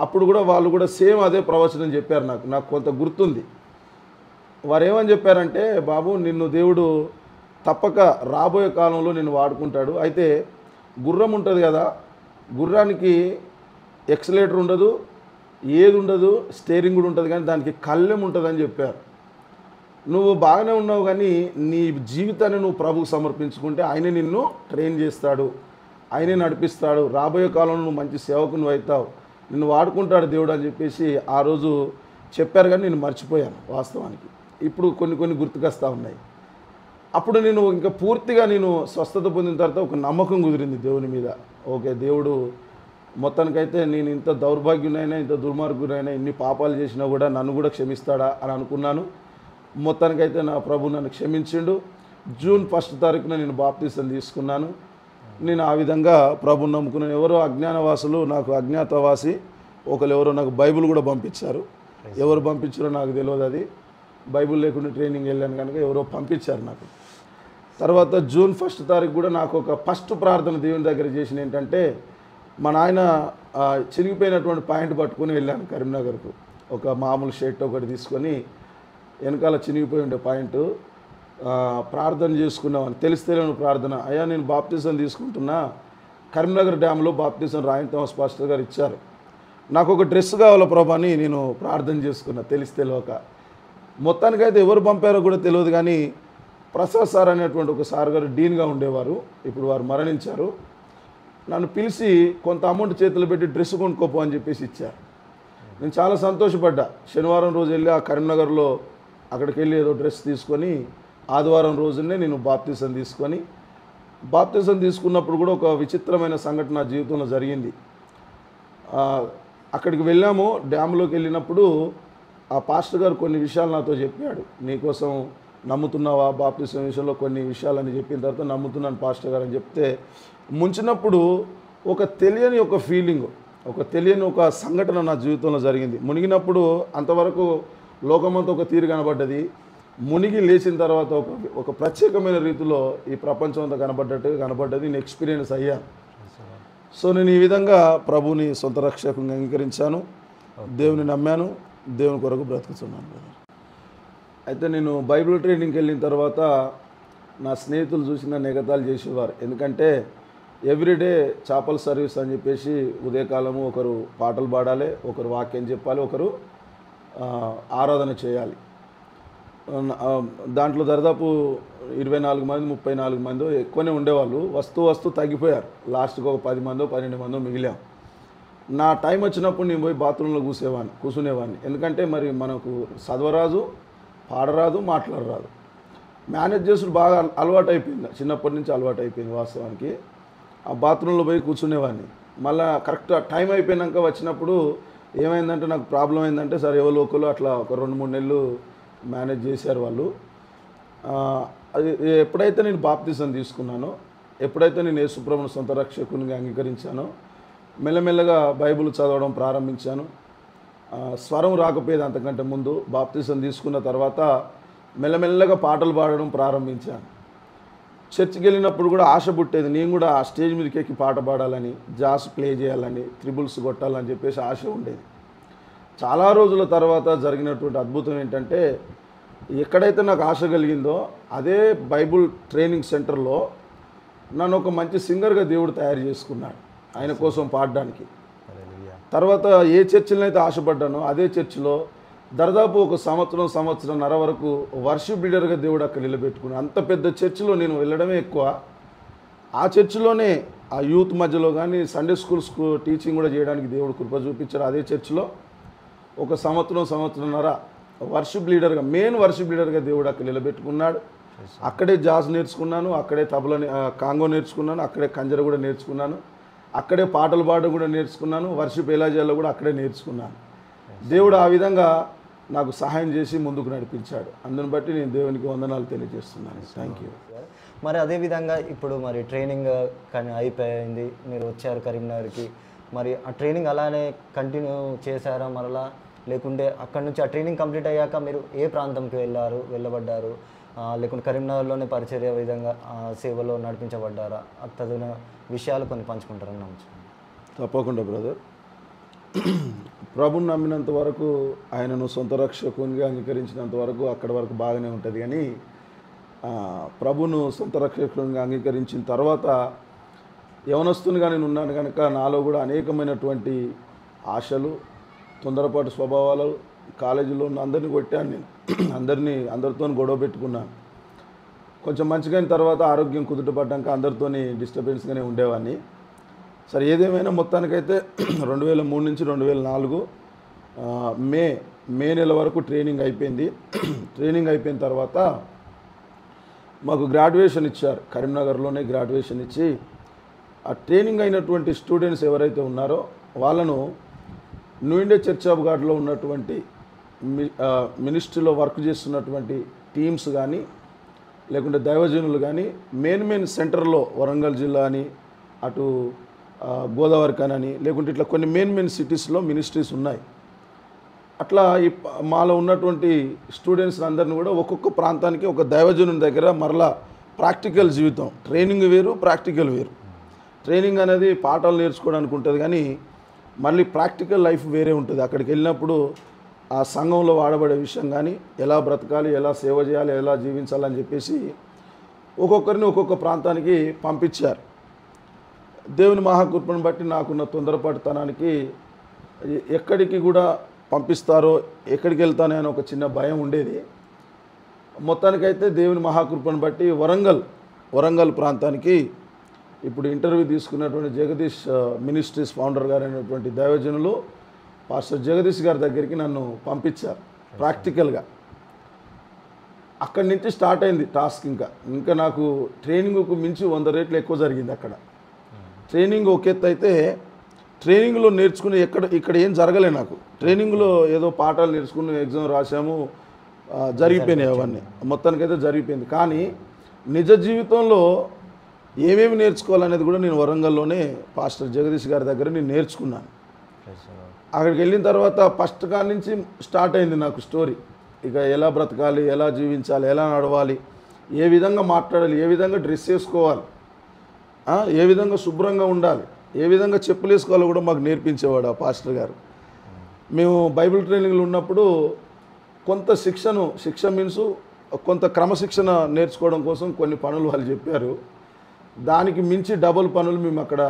అప్పుడు కూడా వాళ్ళు కూడా సేమ్ అదే ప్రవచనం చెప్పారు. నాకు కొంత గుర్తుంది. వారు ఏమని చెప్పారంటే, బాబు నిన్ను దేవుడు తప్పక రాబోయే కాలంలో నిన్ను వాడుకుంటాడు. అయితే గుర్రం ఉంటుంది కదా, గుర్రానికి ఎక్సలేటర్ ఉండదు, ఏది ఉండదు, స్టీరింగ్ కూడా ఉంటుంది, కానీ దానికి కళ్ళెం ఉంటుందని చెప్పారు. నువ్వు బాగానే ఉన్నావు కానీ నీ జీవితాన్ని నువ్వు ప్రభుకు సమర్పించుకుంటే ఆయనే నిన్ను ట్రైన్ చేస్తాడు, ఆయనే నడిపిస్తాడు, రాబోయే కాలంలో నువ్వు మంచి సేవకుని అవుతావు, నిన్ను వాడుకుంటాడు దేవుడు అని చెప్పేసి ఆ రోజు చెప్పారు. కానీ నేను మర్చిపోయాను వాస్తవానికి. ఇప్పుడు కొన్ని గుర్తుకొస్తూ ఉన్నాయి. అప్పుడు నేను ఇంకా పూర్తిగా నేను స్వస్థత పొందిన తర్వాత ఒక నమ్మకం కుదిరింది దేవుని మీద. ఓకే, దేవుడు మొత్తానికైతే నేను ఇంత దౌర్భాగ్యునైనా ఇంత దుర్మార్గునైనా ఇన్ని పాపాలు చేసినా కూడా నన్ను కూడా క్షమిస్తాడా అని అనుకున్నాను. మొత్తానికైతే నా ప్రభు నన్ను క్షమించిండు. జూన్ 1 తారీఖున నేను బాప్తీసం తీసుకున్నాను. నేను ఆ విధంగా ప్రభుని నమ్ముకున్నాను. ఎవరో అజ్ఞానవాసులు, నాకు అజ్ఞాతవాసి ఎవరో నాకు బైబిల్ కూడా పంపించారు. ఎవరు పంపించారో నాకు తెలియదు. అది బైబిల్ లేకుండా ట్రైనింగ్ వెళ్ళాను కనుక ఎవరో పంపించారు నాకు. తర్వాత జూన్ 1 తారీఖు కూడా నాకు ఒక ఫస్ట్ ప్రార్థన దేవుని దగ్గర చేసిన ఏంటంటే, మా నాయన చిరిగిపోయినటువంటి పాయింట్ పట్టుకొని వెళ్ళాను కరీంనగర్కు. ఒక మామూలు షర్ట్ ఒకటి తీసుకొని వెనకాల చినిగిపోయి ఉండే పాయింట్ ప్రార్థన చేసుకున్నామని తెలిస్తేనే ప్రార్థన. అయ్యా నేను బాప్తిజం తీసుకుంటున్నా, కరీంనగర్ డ్యామ్లో బాప్తిజం రాయన్ థామస్ పాస్టర్ గారు ఇచ్చారు, నాకు ఒక డ్రెస్ కావాల ప్రభా అని నేను ప్రార్థన చేసుకున్నా తెలిస్తేలోక. మొత్తానికైతే ఎవరు పంపారో కూడా తెలియదు కానీ ప్రసాద్ సార్ అనేటువంటి ఒక సార్ గారు డీన్గా ఉండేవారు, ఇప్పుడు వారు మరణించారు. నన్ను పిలిచి కొంత అమౌంట్ చేతులు పెట్టి డ్రెస్ కొనుక్కోపో అని చెప్పేసి ఇచ్చారు. నేను చాలా సంతోషపడ్డా. శనివారం రోజు వెళ్ళి ఆ కరీంనగర్లో అక్కడికి వెళ్ళి ఏదో డ్రెస్ తీసుకొని ఆదివారం రోజునే నేను బాప్తిజం తీసుకొని, బాప్తిజం తీసుకున్నప్పుడు కూడా ఒక విచిత్రమైన సంఘటన నా జీవితంలో జరిగింది. అక్కడికి వెళ్ళాము, డ్యామ్లోకి వెళ్ళినప్పుడు ఆ పాస్టర్ గారు కొన్ని విషయాలు నాతో చెప్పాడు. నీకోసం నమ్ముతున్నావా బాప్తిజం విషయంలో కొన్ని విషయాలని చెప్పిన తర్వాత నమ్ముతున్నాను పాస్టర్ గారు అని చెప్తే, ముంచినప్పుడు ఒక తెలియని ఒక ఫీలింగ్, ఒక తెలియని ఒక సంఘటన నా జీవితంలో జరిగింది. మునిగినప్పుడు అంతవరకు లోకమంతా ఒక తీరు కనబడ్డది. మునిగి లేచిన తర్వాత ఒక ప్రత్యేకమైన రీతిలో ఈ ప్రపంచం అంతా కనబడ్డది. నేను ఎక్స్పీరియన్స్ అయ్యాను. సో నేను ఈ విధంగా ప్రభుని సొంత రక్షకంగా అంగీకరించాను, దేవుని నమ్మాను, దేవుని కొరకు బ్రతుకుతున్నాను. అయితే నేను బైబిల్ ట్రైనింగ్కి వెళ్ళిన తర్వాత నా స్నేహితులు చూసి నన్ను ఎగతాళి చేసేవారు. ఎందుకంటే ఎవ్రీడే చాపల్ సర్వీస్ అని చెప్పేసి ఉదయకాలము ఒకరు పాటలు పాడాలి, ఒకరు వాక్యం చెప్పాలి, ఒకరు ఆరాధన చేయాలి. దాంట్లో దాదాపు 24 మంది 34 మంది ఎక్కువనే ఉండేవాళ్ళు. వస్తూ తగ్గిపోయారు. లాస్ట్కి ఒక 10 మందో 12 మందో మిగిలాం. నా టైం వచ్చినప్పుడు నేను పోయి బాత్రూంలో కూర్చునేవాడిని. ఎందుకంటే మరి మనకు చదవరాదు, పాడరాదు, మాట్లాడరాదు. మేనేజ్ చేసుడు బాగా అలవాటు అయిపోయింది, చిన్నప్పటి నుంచి అలవాటు అయిపోయింది వాస్తవానికి. ఆ బాత్రూంలో పోయి కూర్చునేవాడిని. మళ్ళీ కరెక్ట్ టైం అయిపోయినాక వచ్చినప్పుడు ఏమైందంటే నాకు ప్రాబ్లం అయిందంటే సరే ఎవరో ఒకరు అట్లా ఒక 2-3 నెలలు మేనేజ్ చేశారు వాళ్ళు. అది ఎప్పుడైతే నేను బాప్తిజం తీసుకున్నానో, ఎప్పుడైతే నేను యేసుప్రభుని సొంత రక్షకునిగా అంగీకరించానో, మెల్లమెల్లగా బైబిల్ చదవడం ప్రారంభించాను. స్వరం రాకపోయేది అంతకంటే ముందు. బాప్తిజం తీసుకున్న తర్వాత మెల్లమెల్లగా పాటలు పాడడం ప్రారంభించాను. చర్చికి వెళ్ళినప్పుడు కూడా ఆశ పుట్టేది, నేను కూడా ఆ స్టేజ్ మీదకి ఎక్కి పాట పాడాలని, జాస్ ప్లే చేయాలని, త్రిబుల్స్ కొట్టాలని చెప్పేసి ఆశ ఉండేది. చాలా రోజుల తర్వాత జరిగినటువంటి అద్భుతం ఏంటంటే, ఎక్కడైతే నాకు ఆశ కలిగిందో అదే బైబుల్ ట్రైనింగ్ సెంటర్లో నన్ను ఒక మంచి సింగర్గా దేవుడు తయారు చేసుకున్నాడు ఆయన కోసం పాడడానికి. తర్వాత ఏ చర్చిలో అయితే ఆశపడ్డానో అదే చర్చిలో దాదాపు ఒక సంవత్సరంన్నర వరకు వర్షిప్ లీడర్గా దేవుడు అక్కడ నిలబెట్టుకున్నాడు. అంత పెద్ద చర్చిలో నేను వెళ్ళడమే ఎక్కువ. ఆ చర్చిలోనే ఆ యూత్ మధ్యలో కానీ సండే స్కూల్స్ టీచింగ్ కూడా చేయడానికి దేవుడు కృప చూపించారు. అదే చర్చిలో ఒక సంవత్సరంన్నర వర్షిప్ లీడర్గా, మెయిన్ వర్షిప్ లీడర్గా దేవుడు అక్కడ నిలబెట్టుకున్నాడు. అక్కడే జాజ్ నేర్చుకున్నాను, అక్కడే తబలా కాంగో నేర్చుకున్నాను, అక్కడే కంజర కూడా నేర్చుకున్నాను, అక్కడే పాటలు పాడడం కూడా నేర్చుకున్నాను, వర్షిప్ ఎలా చేయాలో కూడా అక్కడే నేర్చుకున్నాను. దేవుడు ఆ విధంగా నాకు సహాయం చేసి ముందుకు నడిపించాడు. అందుని బట్టి నేను దేవునికి వందనాలు తెలియజేస్తున్నాను. Thank you. మరి అదేవిధంగా ఇప్పుడు మరి ట్రైనింగ్ అయిపోయింది, మీరు వచ్చారు కరీంనగర్కి. మరి ఆ ట్రైనింగ్ అలానే కంటిన్యూ చేశారా మరలా, లేకుంటే అక్కడ నుంచి ఆ ట్రైనింగ్ కంప్లీట్ అయ్యాక మీరు ఏ ప్రాంతంకి వెళ్ళబడ్డారు, లేకుంటే కరీంనగర్లోనే పరిచర్య విధంగా సేవలో నడిపించబడ్డారా? తదిన విషయాలు కొన్ని పంచుకుంటారని నమ్ముతున్నాను. తప్పకుండా బ్రదర్. ప్రభుని నమ్మినంత వరకు, ఆయనను సొంత రక్షకునిగా అంగీకరించినంత వరకు అక్కడి వరకు బాగానే ఉంటుంది. కానీ ప్రభును సొంత రక్షకునిగా అంగీకరించిన తర్వాత యవనస్తునిగా నేను ఉన్నాను కనుక నాలో కూడా అనేకమైనటువంటి ఆశలు, తొందరపాటు స్వభావాలు, కాలేజీలో ఉన్న అందరినీ కొట్టాను నేను, అందరితో గొడవ పెట్టుకున్నాను. కొంచెం మంచిగా అయిన తర్వాత ఆరోగ్యం కుదుటపడ్డాక అందరితో డిస్టర్బెన్స్గానే ఉండేవాడిని. సరే, ఏదేమైనా మొత్తానికైతే 2003 నుంచి 2004 మే నెల వరకు ట్రైనింగ్ అయిపోయింది. ట్రైనింగ్ అయిపోయిన తర్వాత మాకు గ్రాడ్యుయేషన్ ఇచ్చారు. కరీంనగర్లోనే గ్రాడ్యుయేషన్ ఇచ్చి ఆ ట్రైనింగ్ అయినటువంటి స్టూడెంట్స్ ఎవరైతే ఉన్నారో వాళ్ళను న్యూ ఇండియా చర్చ్ ఆఫ్ గాడ్లో ఉన్నటువంటి మినిస్ట్రీలో వర్క్ చేస్తున్నటువంటి టీమ్స్ కానీ, లేకుంటే దైవజనులు కానీ, మెయిన్ సెంటర్లో వరంగల్ జిల్లా అని, అటు గోదావరి కానని, లేకుంటే ఇట్లా కొన్ని మెయిన్ సిటీస్లో మినిస్ట్రీస్ ఉన్నాయి. అట్లా మాలో ఉన్నటువంటి స్టూడెంట్స్ అందరిని కూడా ఒక్కొక్క ప్రాంతానికి ఒక దైవజనుని దగ్గర మరలా ప్రాక్టికల్ జీవితం, ట్రైనింగ్ వేరు, ప్రాక్టికల్ వేరు. ట్రైనింగ్ అనేది పాఠాలు నేర్చుకోవడానికి ఉంటుంది, కానీ మళ్ళీ ప్రాక్టికల్ లైఫ్ వేరే ఉంటుంది. అక్కడికి వెళ్ళినప్పుడు ఆ సంఘంలో వాడబడే విషయం కానీ, ఎలా బ్రతకాలి, ఎలా సేవ చేయాలి, ఎలా జీవించాలని చెప్పేసి ఒక్కొక్కరిని ఒక్కొక్క ప్రాంతానికి పంపించారు. దేవుని మహాకృపను బట్టి నాకున్న తొందరపాటుతనానికి ఎక్కడికి కూడా పంపిస్తారో, ఎక్కడికి వెళ్తానో అని ఒక చిన్న భయం ఉండేది. మొత్తానికైతే దేవుని మహాకృపను బట్టి వరంగల్ ప్రాంతానికి ఇప్పుడు ఇంటర్వ్యూ తీసుకున్నటువంటి జగదీష్ మినిస్ట్రీస్ ఫౌండర్ గారు అయినటువంటి దైవజనులు పాస్టర్ జగదీష్ గారి దగ్గరికి నన్ను పంపించారు ప్రాక్టికల్గా. అక్కడి నుంచి స్టార్ట్ అయింది టాస్క్. ఇంకా నాకు ట్రైనింగ్కు మించి 100 రెట్లు ఎక్కువ జరిగింది అక్కడ. ట్రైనింగ్ ఒక ఎత్తు అయితే, ట్రైనింగ్లో నేర్చుకుని ఇక్కడ ఏం జరగలే నాకు. ట్రైనింగ్లో ఏదో పాఠాలు నేర్చుకుని ఎగ్జామ్ రాసాము, జరిగిపోయినాయి అవన్నీ, మొత్తానికైతే జరిగిపోయింది. కానీ నిజ జీవితంలో ఏమేమి నేర్చుకోవాలనేది కూడా నేను వరంగల్లోనే పాస్టర్ జగదీష్ గారి దగ్గర నేను నేర్చుకున్నాను. అక్కడికి వెళ్ళిన తర్వాత ఫస్ట్ కాడి నుంచి స్టార్ట్ అయింది నాకు స్టోరీ. ఇక ఎలా బ్రతకాలి, ఎలా జీవించాలి, ఎలా నడవాలి, ఏ విధంగా మాట్లాడాలి, ఏ విధంగా డ్రెస్ వేసుకోవాలి, ఏ విధంగా శుభ్రంగా ఉండాలి, ఏ విధంగా చెప్పులు వేసుకోవాలో కూడా మాకు నేర్పించేవాడు ఆ పాస్టర్ గారు. మేము బైబిల్ ట్రైనింగ్లో ఉన్నప్పుడు కొంత శిక్ష మీన్స్ కొంత క్రమశిక్షణ నేర్చుకోవడం కోసం కొన్ని పనులు వాళ్ళు చెప్పారు. దానికి మించి డబుల్ పనులు మేము అక్కడ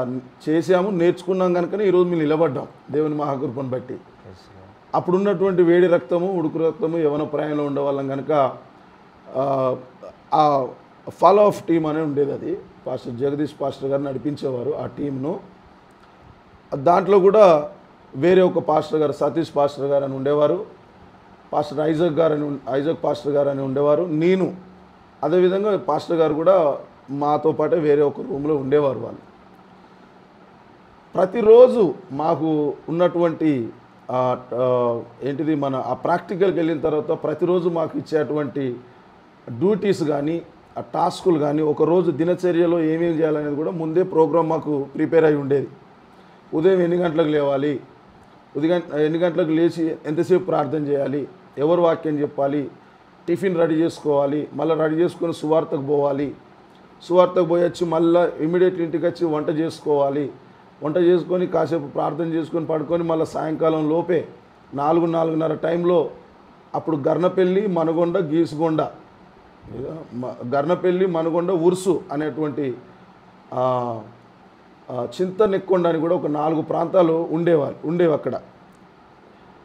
చేసాము, నేర్చుకున్నాం కనుకనే ఈరోజు మేము నిలబడ్డాం దేవుని మహాకృపను బట్టి. అప్పుడున్నటువంటి వేడి రక్తము, ఉడుకు రక్తము, యవన ప్రాయంలో ఉండేవాళ్ళం కనుక ఆ ఫాలో ఆఫ్ టీమ్ అనే ఉండేది. అది పాస్టర్ జగదీష్ పాస్టర్ గారు నడిపించేవారు ఆ టీంను. దాంట్లో కూడా వేరే ఒక పాస్టర్ గారు, సతీష్ పాస్టర్ గారు అని ఉండేవారు, పాస్టర్ ఐజక్ పాస్టర్ గారు అని ఉండేవారు, నేను అదేవిధంగా పాస్టర్ గారు కూడా మాతో పాటే వేరే ఒక రూమ్లో ఉండేవారు. వాళ్ళు ప్రతిరోజు మాకు ఉన్నటువంటి ఏంటిది మన ఆ ప్రాక్టికల్కి వెళ్ళిన తర్వాత ప్రతిరోజు మాకు ఇచ్చేటువంటి డ్యూటీస్ కానీ, ఆ టాస్కులు కానీ, ఒకరోజు దినచర్యలో ఏమేమి చేయాలనేది కూడా ముందే ప్రోగ్రామ్ మాకు ప్రిపేర్ అయి ఉండేది. ఉదయం ఎన్ని గంటలకు లేవాలి, ఎన్ని గంటలకు లేచి ఎంతసేపు ప్రార్థన చేయాలి, ఎవరు వాక్యం చెప్పాలి, టిఫిన్ రెడీ చేసుకోవాలి, మళ్ళీ రెడీ చేసుకొని సువార్తకు పోవాలి, సువార్తకు పోయి వచ్చి మళ్ళీ ఇమీడియట్లీ ఇంటికి వచ్చి వంట చేసుకోవాలి, వంట చేసుకొని కాసేపు ప్రార్థన చేసుకొని పడుకొని మళ్ళీ సాయంకాలం లోపే 4-4:30 టైంలో అప్పుడు గర్నపల్లి, మనగొండ, గీసుగొండ, గర్నపల్లి, మనగొండ, ఉర్సు అనేటువంటి చింతనెక్కొండ అని కూడా ఒక 4 ప్రాంతాలు ఉండేవి అక్కడ.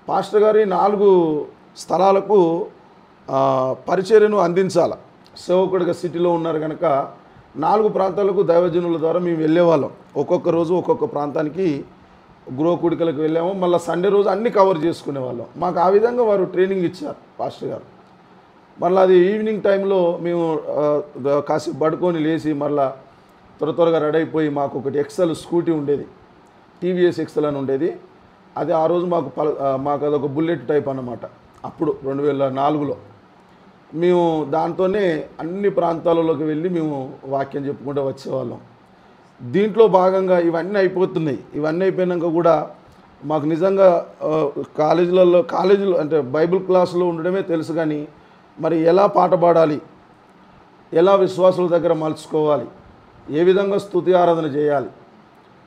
పాస్టర్ గారి 4 స్థలాలకు పరిచర్యను అందించాలి. సేవకుడిగా సిటీలో ఉన్నారు కనుక 4 ప్రాంతాలకు దైవజనుల ద్వారా మేము వెళ్ళేవాళ్ళం. ఒక్కొక్క రోజు ఒక్కొక్క ప్రాంతానికి గృహ కూడికలకు వెళ్ళాము. మళ్ళీ సండే రోజు అన్నీ కవర్ చేసుకునేవాళ్ళం. మాకు ఆ విధంగా వారు ట్రైనింగ్ ఇచ్చారు పాస్టర్ గారు. మళ్ళీ అది ఈవినింగ్ టైంలో మేము కాసేపు పడుకొని లేచి మళ్ళీ త్వరగా రెడీ అయిపోయి, మాకు ఒకటి ఎక్సెల్ స్కూటీ ఉండేది, టీవీఎస్ ఎక్సెల్ అని ఉండేది. అది ఆ రోజు మాకు అదొక బుల్లెట్ టైప్ అన్నమాట. అప్పుడు 2004లో మేము దాంతోనే అన్ని ప్రాంతాలలోకి వెళ్ళి మేము వాక్యం చెప్పుకుంటూ వచ్చేవాళ్ళం. దీంట్లో భాగంగా ఇవన్నీ అయిపోతున్నాయి. ఇవన్నీ అయిపోయినాక కూడా మాకు నిజంగా కాలేజీలో అంటే బైబిల్ క్లాసులో ఉండడమే తెలుసు, కానీ మరి ఎలా పాట పాడాలి, ఎలా విశ్వాసుల దగ్గర మలుచుకోవాలి, ఏ విధంగా స్తుతి ఆరాధన చేయాలి,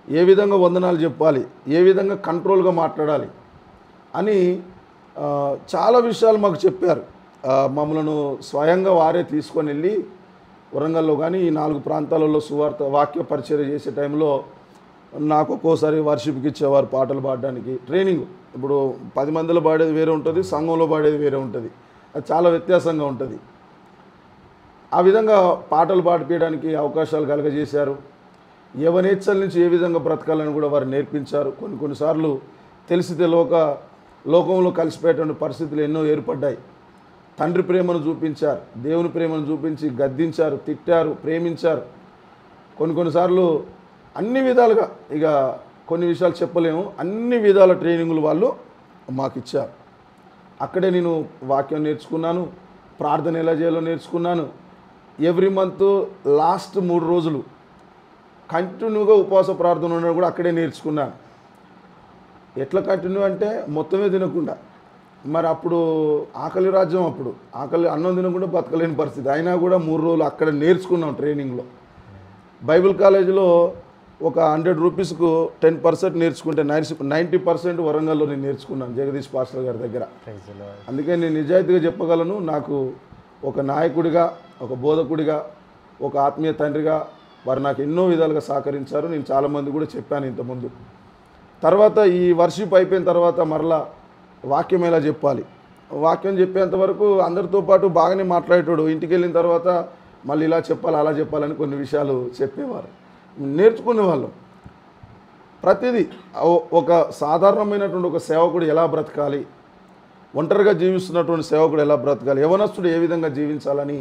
ఏ విధంగా వందనాలు చెప్పాలి, ఏ విధంగా కంట్రోల్గా మాట్లాడాలి అని చాలా విషయాలు మాకు చెప్పారు. మమ్మలను స్వయంగా వారే తీసుకొని వెళ్ళి వరంగల్లో కానీ ఈ 4 ప్రాంతాలలో సువార్త వాక్య పరిచర్య చేసే టైంలో నాకు ఒక్కోసారి వర్షిప్కి ఇచ్చేవారు పాటలు పాడడానికి ట్రైనింగ్. ఇప్పుడు 10 మందిలో పాడేది వేరే ఉంటుంది, సంఘంలో పాడేది వేరే ఉంటుంది, అది చాలా వ్యత్యాసంగా ఉంటుంది. ఆ విధంగా పాటలు పాడిపించడానికి అవకాశాలు కలగజేశారు. యవనేచ్ఛల నుంచి ఏ విధంగా బ్రతకాలని కూడా వారు నేర్పించారు. కొన్నిసార్లు తెలిసి తెలియక లోకంలో కలిసిపోయేటువంటి పరిస్థితులు ఎన్నో ఏర్పడ్డాయి. తండ్రి ప్రేమను చూపించారు, దేవుని ప్రేమను చూపించి గద్దించారు, తిట్టారు, ప్రేమించారు. కొన్నిసార్లు అన్ని విధాలుగా, ఇక కొన్ని విషయాలు చెప్పలేము, అన్ని విధాల ట్రైనింగులు వాళ్ళు మాకు ఇచ్చారు. అక్కడే నేను వాక్యం నేర్చుకున్నాను, ప్రార్థన ఎలా చేయాలో నేర్చుకున్నాను. ఎవ్రీ మంత్ లాస్ట్ 3 రోజులు కంటిన్యూగా ఉపవాస ప్రార్థన ఉండడం కూడా అక్కడే నేర్చుకున్నాను. ఎట్లా కంటిన్యూ అంటే మొత్తమే తినకుండా, మరి అప్పుడు ఆకలి రాజ్యం, అప్పుడు అన్నం తినకుండా బతకలేని పరిస్థితి. అయినా కూడా 3 రోజులు అక్కడ నేర్చుకున్నాం ట్రైనింగ్లో. బైబిల్ కాలేజీలో ఒక 100 రూపీస్కు 10% నేర్చుకుంటే 90% వరంగల్లో నేను నేర్చుకున్నాను జగదీష్ పాస్టర్ గారి దగ్గర. అందుకే నేను నిజాయితీగా చెప్పగలను, నాకు ఒక నాయకుడిగా, ఒక బోధకుడిగా, ఒక ఆత్మీయ తండ్రిగా వారు నాకు ఎన్నో విధాలుగా సహకరించారు. నేను చాలామంది కూడా చెప్పాను ఇంతకుముందు. తర్వాత ఈ వర్షిప్ అయిపోయిన తర్వాత మరలా వాక్యం ఎలా చెప్పాలి, వాక్యం చెప్పేంత వరకు అందరితో పాటు బాగానే మాట్లాడేటోడు. ఇంటికి వెళ్ళిన తర్వాత మళ్ళీ ఇలా చెప్పాలి, అలా చెప్పాలని కొన్ని విషయాలు చెప్పేవారు, నేర్చుకునేవాళ్ళం. ప్రతిదీ ఒక సాధారణమైనటువంటి ఒక సేవకుడు ఎలా బ్రతకాలి, ఒంటరిగా జీవిస్తున్నటువంటి సేవకుడు ఎలా బ్రతకాలి, యవనస్తుడు ఏ విధంగా జీవించాలని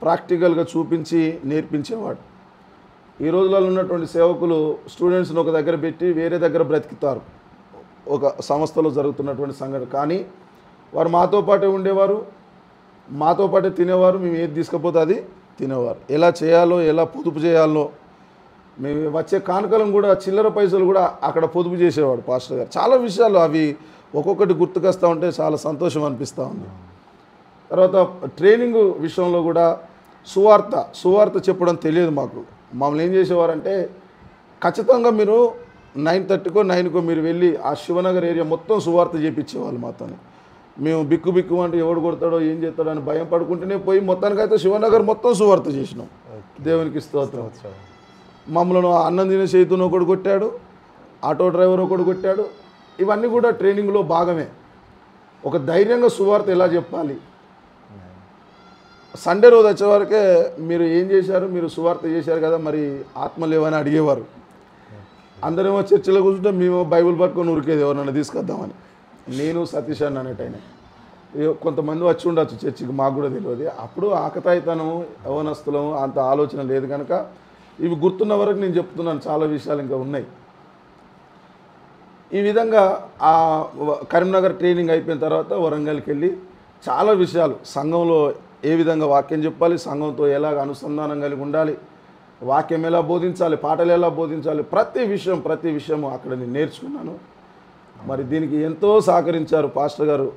ప్రాక్టికల్గా చూపించి నేర్పించేవాడు. ఈ రోజులలో ఉన్నటువంటి సేవకులు స్టూడెంట్స్ని ఒక దగ్గర పెట్టి వేరే దగ్గర బ్రతికితారు, ఒక సంస్థలో జరుగుతున్నటువంటి సంఘటన. కానీ వారు మాతో పాటే ఉండేవారు, మాతో పాటే తినేవారు, మేము ఏది తీసుకపోతే అది తినేవారు. ఎలా చేయాలో, ఎలా పొదుపు చేయాలో, మేము వచ్చే కానుకలను కూడా, చిల్లర పైసలు కూడా అక్కడ పొదుపు చేసేవాడు పాస్టర్ గారు. చాలా విషయాలు అవి ఒక్కొక్కటి గుర్తుకొస్తూ ఉంటే చాలా సంతోషం అనిపిస్తూ ఉంది. తర్వాత ట్రైనింగ్ విషయంలో కూడా సువార్త చెప్పడం తెలియదు మాకు. మమ్మల్ని ఏం చేసేవారంటే, ఖచ్చితంగా మీరు 9:30కో 9కో మీరు వెళ్ళి ఆ శివనగర్ ఏరియా మొత్తం సువార్త చేయించేవాళ్ళు మాతో. మేము బిక్కు అంటే ఎవడు కొడతాడో ఏం చేస్తాడో అని భయం పడుకుంటూనే పోయి మొత్తానికైతే శివనగర్ మొత్తం సువార్త చేసినాం. దేవునికి స్తోత్రం. మమ్మల్ని అన్నం తినే చేతును ఒకడు కొట్టాడు, ఆటో డ్రైవర్ ఒకడు కొట్టాడు. ఇవన్నీ కూడా ట్రైనింగ్లో భాగమే. ఒక ధైర్యంగా సువార్త ఎలా చెప్పాలి. సండే రోజు వచ్చేవరకే మీరు ఏం చేశారు, మీరు సువార్త చేశారు కదా, మరి ఆత్మ లేవని అడిగేవారు. అందరేమో చర్చిలో కూర్చుంటే మేము బైబిల్ పట్టుకొని ఉరికేది ఎవరన్నా తీసుకొద్దామని. నేను సతీష్ అన్న అనేటైనా కొంతమంది వచ్చి ఉండొచ్చు చర్చికి, మాకు కూడా తెలియదు. అప్పుడు ఆకతాయితనం, యవనస్తులం, అంత ఆలోచన లేదు కనుక ఇవి గుర్తున్న వరకు నేను చెప్తున్నాను. చాలా విషయాలు ఇంకా ఉన్నాయి. ఈ విధంగా ఆ కరీంనగర్ ట్రైనింగ్ అయిపోయిన తర్వాత వరంగల్కి వెళ్ళి చాలా విషయాలు, సంఘంలో ఏ విధంగా వాక్యం చెప్పాలి, సంఘంతో ఎలాగ అనుసంధానం కలిగి ఉండాలి, వాక్యం ఎలా బోధించాలి, పాటలు ఎలా బోధించాలి, ప్రతి విషయం అక్కడ నేను నేర్చుకున్నాను. మరి దీనికి ఎంతో సహకరించారు పాస్టర్ గారు.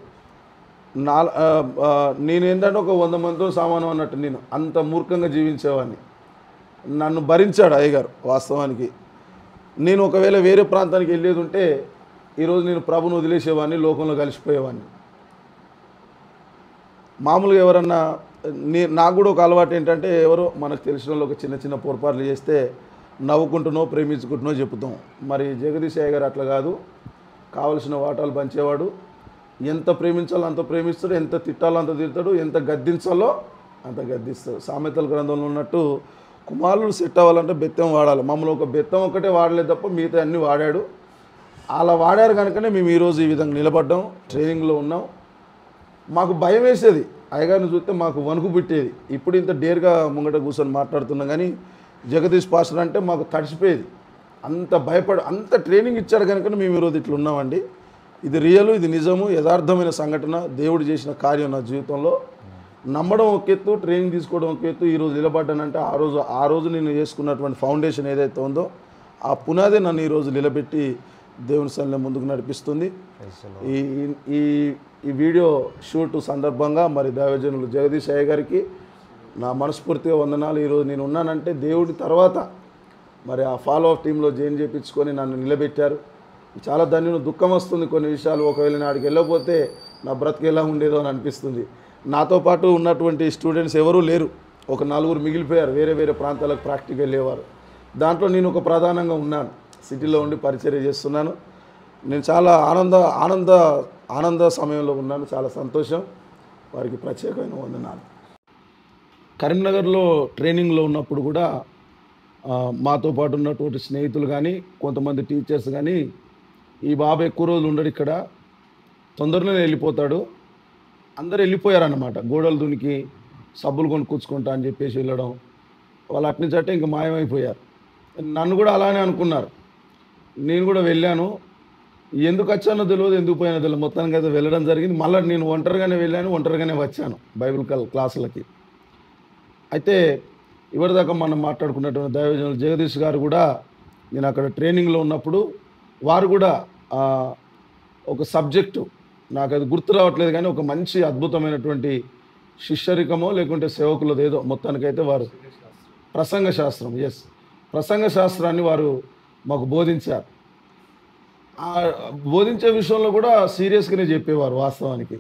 నేను ఏంటంటే ఒక 100 మందితో సమానం అన్నట్టు, నేను అంత మూర్ఖంగా జీవించేవాడిని. నన్ను భరించాడు అయ్యగారు. వాస్తవానికి నేను ఒకవేళ వేరే ప్రాంతానికి వెళ్ళేది ఉంటే ఈరోజు నేను ప్రభుని వదిలేసేవాడిని, లోకంలో కలిసిపోయేవాడిని. మామూలుగా ఎవరన్నా నాకు కూడా ఒక అలవాటు ఏంటంటే, ఎవరో మనకు తెలిసిన వాళ్ళు ఒక చిన్న పొరపాట్లు చేస్తే నవ్వుకుంటునో ప్రేమించుకుంటునో చెప్తాం. మరి జగదీష్ అయ్య గారు అట్లా కాదు, కావలసిన వాటాలు పంచేవాడు. ఎంత ప్రేమించాలో అంత ప్రేమిస్తాడు, ఎంత తిట్టాలో అంత తిడతాడు, ఎంత గద్దించాలో అంత గద్దిస్తాడు. సామెతల గ్రంథంలో ఉన్నట్టు కుమారులు సెట్ అవ్వాలంటే బెత్తం వాడాలి. మమ్మల్ని ఒక బెత్తం ఒకటే వాడలేదు తప్ప మిగతా అన్నీ వాడాడు. అలా వాడారు కనుకనే మేము ఈరోజు ఈ విధంగా నిలబడ్డాం, ట్రైనింగ్లో ఉన్నాం. మాకు భయం వేసేది, అయ్యగారిని చూస్తే మాకు వణుకు పుట్టేది. ఇప్పుడు ఇంత డేర్గా ముంగట కూర్చొని మాట్లాడుతున్నాం, కానీ జగదీష్ పాస్టర్ అంటే మాకు తడిసిపోయేది. అంత అంత ట్రైనింగ్ ఇచ్చాడు కనుక మేము ఈరోజు ఇట్లా ఉన్నామండి. ఇది రియలు, ఇది నిజము, యథార్థమైన సంఘటన, దేవుడు చేసిన కార్యం నా జీవితంలో. నమ్మడం ఒక ఎత్తు, ట్రైనింగ్ తీసుకోవడం ఒక ఎత్తు. ఈరోజు నిలబడ్డానంటే ఆ రోజు నేను చేసుకున్నటువంటి ఫౌండేషన్ ఏదైతే ఉందో ఆ పునాదే నన్ను ఈరోజు నిలబెట్టి దేవుని సన్నిధిలో ముందుకు నడిపిస్తుంది. ఈ వీడియో షూట్ సందర్భంగా మరి దైవజనులు జగదీష్ అయ్య గారికి నా మనస్ఫూర్తిగా వందనాలు. ఈరోజు నేను ఉన్నానంటే దేవుడి తర్వాత మరి ఆ ఫాలో అప్ టీంలో జాయిన్ చేయించుకొని నన్ను నిలబెట్టారు. చాలా ధన్యులు. దుఃఖం వస్తుంది కొన్ని విషయాలు, ఒకవేళ నాడికి వెళ్ళకపోతే నా బ్రతికి ఎలా ఉండేదో అని అనిపిస్తుంది. నాతో పాటు ఉన్నటువంటి స్టూడెంట్స్ ఎవరూ లేరు, ఒక 4 మిగిలిపోయారు, వేరే వేరే ప్రాంతాలకు ప్రాక్టికల్ వెళ్ళేవారు. దాంట్లో నేను ఒక ప్రధానంగా ఉన్నాను, సిటీలో ఉండి పరిచర్య చేస్తున్నాను. నేను చాలా ఆనంద సమయంలో ఉన్నాను, చాలా సంతోషం. వారికి ప్రత్యేకమైన వందనాలు. కరీంనగర్లో ట్రైనింగ్లో ఉన్నప్పుడు కూడా మాతో పాటు ఉన్నటువంటి స్నేహితులు కానీ కొంతమంది టీచర్స్ కానీ ఈ బాబు ఎక్కువ రోజులు ఉండడు ఇక్కడ, తొందరలోనే వెళ్ళిపోతాడు, అందరు వెళ్ళిపోయారన్నమాట. గోడలు దునికి సబ్బులు కొనుక్కొచ్చుకుంటా అని చెప్పేసి వెళ్ళడం, వాళ్ళు అట్నుంచి అంటే ఇంకా మాయమైపోయారు. నన్ను కూడా అలానే అనుకున్నారు. నేను కూడా వెళ్ళాను, ఎందుకు వచ్చానో తెలియదు, ఎందుకు పోయానో తెలియదు, మొత్తానికి అయితే వెళ్ళడం జరిగింది. మళ్ళీ నేను ఒంటరిగానే వెళ్ళాను, ఒంటరిగానే వచ్చాను బైబిల్ క్లాసులకి. అయితే ఇవరిదాకా మనం మాట్లాడుకున్నటువంటి దైవజనులు జగదీష్ గారు కూడా నేను అక్కడ ట్రైనింగ్లో ఉన్నప్పుడు వారు కూడా ఒక సబ్జెక్టు, నాకు అది గుర్తు రావట్లేదు కానీ ఒక మంచి అద్భుతమైనటువంటి శిష్యరికమో లేకుంటే సేవకులదో ఏదో, మొత్తానికైతే వారు ప్రసంగ శాస్త్రం, ప్రసంగ శాస్త్రాన్ని వారు మాకు బోధించారు. బోధించే విషయంలో కూడా సీరియస్గానే చెప్పేవారు. వాస్తవానికి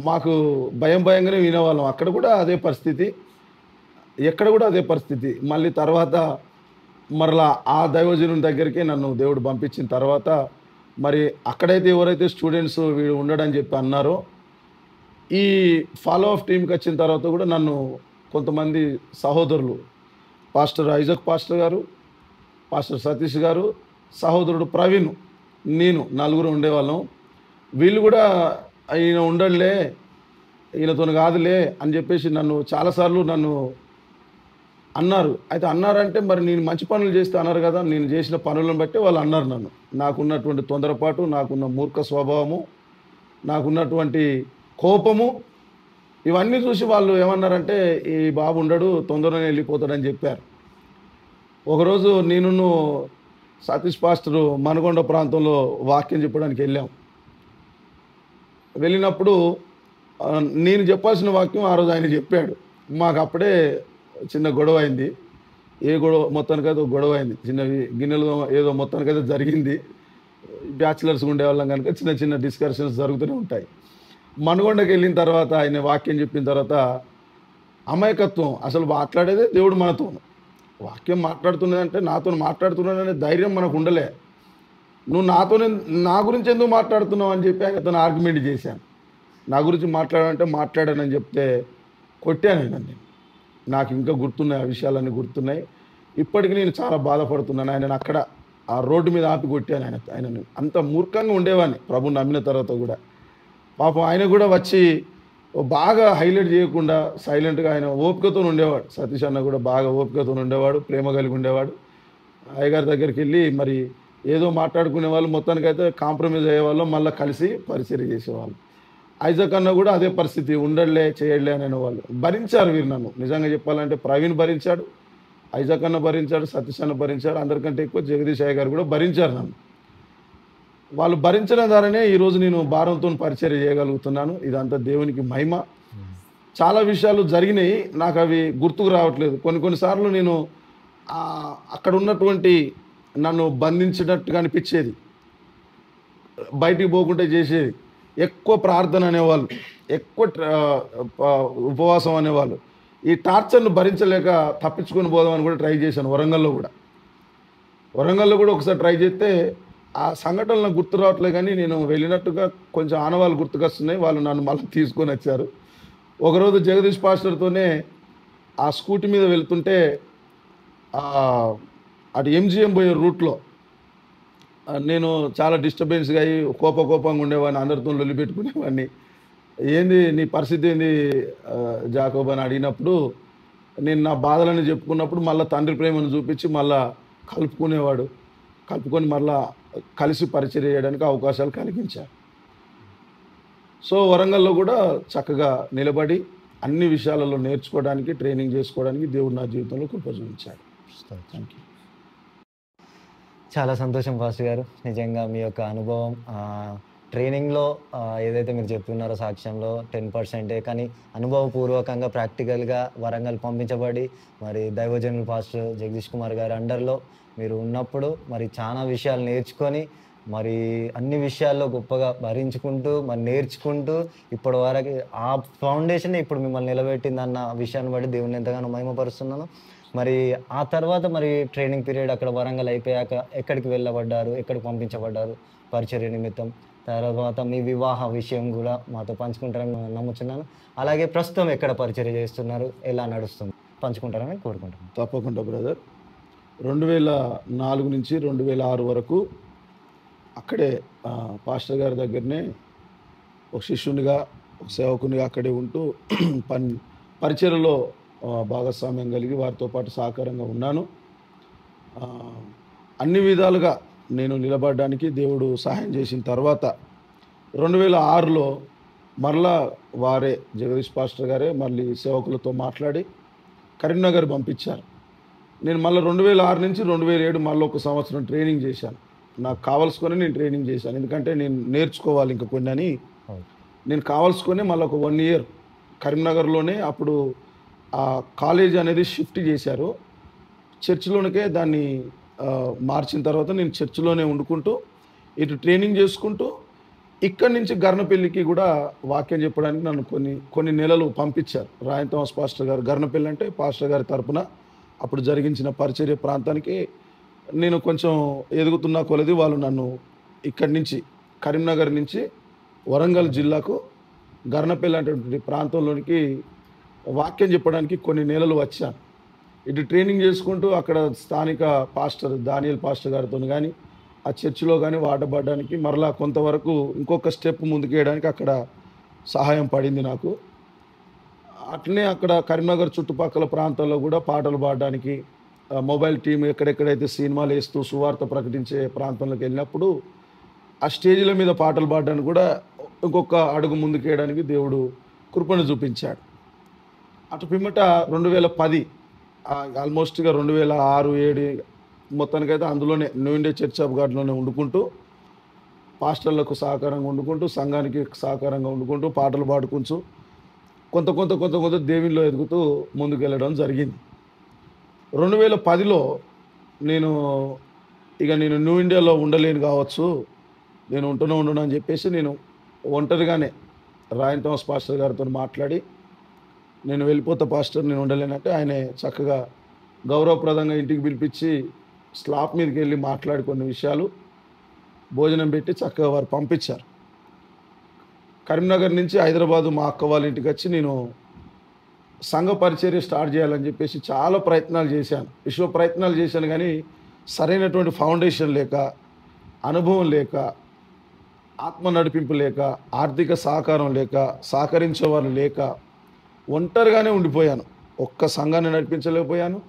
మాకు భయంగానే వినేవాళ్ళం. అక్కడ కూడా అదే పరిస్థితి, ఎక్కడ కూడా అదే పరిస్థితి. మళ్ళీ తర్వాత మరలా ఆ దైవజనుని దగ్గరికి నన్ను దేవుడు పంపించిన తర్వాత మరి అక్కడైతే ఎవరైతే స్టూడెంట్స్ వీడు ఉండడని చెప్పి అన్నారో, ఈ ఫాలో అప్ టీంకి వచ్చిన తర్వాత కూడా నన్ను కొంతమంది సహోదరులు, పాస్టర్ ఐజక్ పాస్టర్ గారు, పాస్టర్ సతీష్ గారు, సహోదరుడు ప్రవీణ్, నేను 4 ఉండేవాళ్ళం. వీళ్ళు కూడా ఈయన ఉండలే, ఈయనతో కాదులే అని చెప్పేసి నన్ను చాలాసార్లు నన్ను అన్నారు. అయితే అన్నారంటే మరి నేను మంచి పనులు చేస్తే అన్నారు కదా, నేను చేసిన పనులను బట్టి వాళ్ళు అన్నారు నన్ను. నాకున్నటువంటి తొందరపాటు, నాకున్న మూర్ఖ స్వభావము, నాకున్నటువంటి కోపము, ఇవన్నీ చూసి వాళ్ళు ఏమన్నారంటే ఈ బాబు ఉండడు, తొందరగానే వెళ్ళిపోతాడని చెప్పారు. ఒకరోజు నేను సతీష్ పాస్టరు మనకొండ ప్రాంతంలో వాక్యం చెప్పడానికి వెళ్ళినప్పుడు నేను చెప్పాల్సిన వాక్యం ఆ రోజు ఆయన చెప్పాడు. మాకు అప్పుడే చిన్న గొడవ అయింది. ఏ గొడవ, మొత్తానికైతే గొడవ అయింది, చిన్న గిన్నెలు ఏదో మొత్తానికైతే జరిగింది. బ్యాచిలర్స్ ఉండేవాళ్ళం కనుక చిన్న చిన్న డిస్కషన్స్ జరుగుతూనే ఉంటాయి. మనగొండకి వెళ్ళిన తర్వాత ఆయన వాక్యం చెప్పిన తర్వాత అమాయకత్వం, అసలు మాట్లాడేదే దేవుడు మనతో, వాక్యం మాట్లాడుతున్నదంటే నాతో మాట్లాడుతున్నాడనే ధైర్యం మనకు ఉండలే. నువ్వు నా గురించి ఎందుకు మాట్లాడుతున్నావు అని చెప్పి ఆయనతో ఆర్గ్యుమెంట్ చేశాను. నా గురించి మాట్లాడానంటే మాట్లాడానని చెప్తే కొట్టాను ఆయన. నాకు ఇంకా గుర్తున్నాయి, ఆ విషయాలన్నీ గుర్తున్నాయి. ఇప్పటికీ నేను చాలా బాధపడుతున్నాను. ఆయనను అక్కడ ఆ రోడ్డు మీద ఆపి కొట్టాను ఆయనను. అంత మూర్ఖంగా ఉండేవాడిని ప్రభుని నమ్మిన తర్వాత కూడా. పాపం ఆయన కూడా వచ్చి బాగా హైలైట్ చేయకుండా సైలెంట్గా ఆయన ఓపికతో ఉండేవాడు. సతీష్ అన్న కూడా బాగా ఓపికతో ఉండేవాడు, ప్రేమ కలిగి ఉండేవాడు. అయ్యగారి దగ్గరికి వెళ్ళి మరి ఏదో మాట్లాడుకునే వాళ్ళు, మొత్తానికైతే కాంప్రమైజ్ అయ్యేవాళ్ళు, మళ్ళీ కలిసి పరిచర్య చేసేవాళ్ళు. ఐజక్ అన్న కూడా అదే పరిస్థితి, ఉండలే చేయలే అని అనేవాళ్ళు. భరించారు వీరు నన్ను. నిజంగా చెప్పాలంటే ప్రవీణ్ భరించాడు, ఐజక్ అన్న భరించాడు, సతీష్ అన్న భరించాడు, అందరికంటే ఎక్కువ జగదీష్ అయ్య గారు కూడా భరించారు నన్ను. వాళ్ళు భరించడం ద్వారానే ఈరోజు నేను భారంతో పరిచర్య చేయగలుగుతున్నాను. ఇదంతా దేవునికి మహిమ. చాలా విషయాలు జరిగినాయి, నాకు అవి గుర్తుకు రావట్లేదు. కొన్నిసార్లు నేను అక్కడ ఉన్నటువంటి నన్ను బంధించినట్టుగా అనిపించేది, బయటికి పోకుండా చేసేది. ఎక్కువ ప్రార్థన అనేవాళ్ళు, ఎక్కువ ఉపవాసం అనేవాళ్ళు. ఈ టార్చర్ను భరించలేక తప్పించుకొని పోదామని కూడా ట్రై చేశాను. వరంగల్లో కూడా ఒకసారి ట్రై చేస్తే ఆ సంఘటనలు నాకు గుర్తు రావట్లేదు, కానీ నేను వెళ్ళినట్టుగా కొంచెం ఆనవాళ్ళు గుర్తుకొస్తున్నాయి. వాళ్ళు నన్ను మళ్ళీ తీసుకొని వచ్చారు. ఒకరోజు జగదీష్ పాస్టర్తోనే ఆ స్కూటీ మీద వెళ్తుంటే అటు ఎంజిఎం పోయే రూట్లో నేను చాలా డిస్టర్బెన్స్గా అయ్యి కోపంగా ఉండేవాడిని, అందరితో లొల్లి పెట్టుకునేవాడిని. ఏంది నీ పరిస్థితి ఏంది జాకోబ్ అని అడిగినప్పుడు నేను నా బాధలను చెప్పుకున్నప్పుడు మళ్ళీ తండ్రి ప్రేమను చూపించి మళ్ళా కలుపుకొని మళ్ళా కలిసి పరిచయం చేయడానికి అవకాశాలు కలిగించారు. సో వరంగల్లో కూడా చక్కగా నిలబడి అన్ని విషయాలలో నేర్చుకోవడానికి, ట్రైనింగ్ చేసుకోవడానికి దేవుడు నా జీవితంలో కృప చూపించాడు. Thank you. చాలా సంతోషం పాస్టర్ గారు. నిజంగా మీ యొక్క అనుభవం ట్రైనింగ్లో ఏదైతే మీరు చెప్తున్నారో సాక్ష్యంలో 10%, కానీ అనుభవపూర్వకంగా ప్రాక్టికల్గా వరంగల్ పంపించబడి మరి దైవజనులు పాస్టర్ జగదీష్ కుమార్ గారి అండర్లో మీరు ఉన్నప్పుడు మరి చాలా విషయాలు నేర్చుకొని మరి అన్ని విషయాల్లో గొప్పగా భరించుకుంటూ మరి నేర్చుకుంటూ ఇప్పటి వరకు ఆ ఫౌండేషన్ ఇప్పుడు మిమ్మల్ని నిలబెట్టిందన్న విషయాన్ని బట్టి దేవుని ఎంతగానో మహిమపరుస్తున్నాను. మరి ఆ తర్వాత మరి ట్రైనింగ్ పీరియడ్ అక్కడ వరంగల్ అయిపోయాక ఎక్కడికి వెళ్ళబడ్డారు, ఎక్కడికి పంపించబడ్డారు పరిచర్య నిమిత్తం? తర్వాత మీ వివాహ విషయం కూడా మాతో పంచుకుంటారని నమ్ముతున్నాను. అలాగే ప్రస్తుతం ఎక్కడ పరిచర్య చేస్తున్నారు, ఎలా నడుస్తుంది పంచుకుంటారని కోరుకుంటున్నాను. తప్పకుండా బ్రదర్. 2004 నుంచి 2006 వరకు అక్కడే పాస్టర్ గారి దగ్గరనే ఒక శిష్యునిగా, ఒక సేవకునిగా అక్కడే ఉంటూ పరిచర్యలో భాగస్వామ్యం కలిగి వారితో పాటు సహకారంగా ఉన్నాను. అన్ని విధాలుగా నేను నిలబడడానికి దేవుడు సహాయం చేసిన తర్వాత 2006లో మరలా వారే జగదీష్ పాస్టర్ గారే మళ్ళీ సేవకులతో మాట్లాడి కరీంనగర్ పంపించారు. నేను మళ్ళీ 2006 నుంచి 2007 మళ్ళీ ఒక సంవత్సరం ట్రైనింగ్ చేశాను. నాకు కావాల్సుకొని నేను ట్రైనింగ్ చేశాను, ఎందుకంటే నేను నేర్చుకోవాలి ఇంకా కొన్ని అని. నేను కావాల్సుకొని మళ్ళీ ఒక 1 year కరీంనగర్లోనే అప్పుడు ఆ కాలేజ్ అనేది షిఫ్ట్ చేశారు. చర్చిలోనికే దాన్ని మార్చిన తర్వాత నేను చర్చిలోనే వండుకుంటూ ఇటు ట్రైనింగ్ చేసుకుంటూ ఇక్కడి నుంచి గర్నపల్లికి కూడా వాక్యం చెప్పడానికి నన్ను కొన్ని నెలలు పంపించారు. రాయన్ థామస్ పాస్టర్ గారు, గర్నపల్లి అంటే పాస్టర్ గారి తరపున అప్పుడు జరిగించిన పరిచర్య ప్రాంతానికి నేను కొంచెం ఎదుగుతున్న కొలది వాళ్ళు నన్ను ఇక్కడి నుంచి కరీంనగర్ నుంచి వరంగల్ జిల్లాకు గర్నపల్లి అనేటువంటి ప్రాంతంలోనికి వాక్యం చెప్పడానికి కొన్ని నెలలు వచ్చాను. ఇటు ట్రైనింగ్ చేసుకుంటూ అక్కడ స్థానిక పాస్టర్ దానియల్ పాస్టర్ గారితో కానీ ఆ చర్చిలో కానీ వాడబడడానికి మరలా కొంతవరకు ఇంకొక స్టెప్ ముందుకేయడానికి అక్కడ సహాయం పడింది నాకు. అట్లనే అక్కడ కరీంనగర్ చుట్టుపక్కల ప్రాంతాల్లో కూడా పాటలు పాడడానికి మొబైల్ టీం ఎక్కడెక్కడైతే సినిమాలు వేస్తూ సువార్త ప్రకటించే ప్రాంతంలోకి వెళ్ళినప్పుడు ఆ స్టేజ్ల మీద పాటలు పాడడానికి కూడా ఇంకొక అడుగు ముందుకేయడానికి దేవుడు కృపను చూపించాడు. అటు పిమ్మట 2010 ఆల్మోస్ట్గా 2006, 2007 మొత్తానికైతే అందులోనే న్యూ ఇండియా చర్చ్ ఆఫ్ గాడ్లోనే వండుకుంటూ పాస్టర్లకు సహకారంగా వండుకుంటూ సంఘానికి సహకారంగా వండుకుంటూ పాటలు పాడుకుంటూ కొంత దేవునిలో ఎదుగుతూ ముందుకెళ్ళడం జరిగింది. 2010లో నేను న్యూ ఇండియాలో ఉండలేను కావచ్చు, నేను ఉండను అని చెప్పేసి నేను ఒంటరిగానే రాయన్ థామస్ పాస్టర్ గారితో మాట్లాడి నేను వెళ్ళిపోతా పాస్టర్, నేను ఉండలేనంటే ఆయన చక్కగా గౌరవప్రదంగా ఇంటికి పిలిపించి స్లాబ్ మీదకి వెళ్ళి మాట్లాడి కొన్ని విషయాలు భోజనం పెట్టి చక్కగా వారు పంపించారు. కరీంనగర్ నుంచి హైదరాబాదు మా అక్క వాళ్ళ ఇంటికి వచ్చి నేను సంఘ పరిచర్య స్టార్ట్ చేయాలని చెప్పేసి చాలా ప్రయత్నాలు చేశాను కానీ సరైనటువంటి ఫౌండేషన్ లేక, అనుభవం లేక, ఆత్మ నడిపింపు లేక, ఆర్థిక సహకారం లేక, సహకరించేవారు లేక ఒంటరిగానే ఉండిపోయాను. ఒక్క సంఘాన్ని నడిపించలేకపోయాను.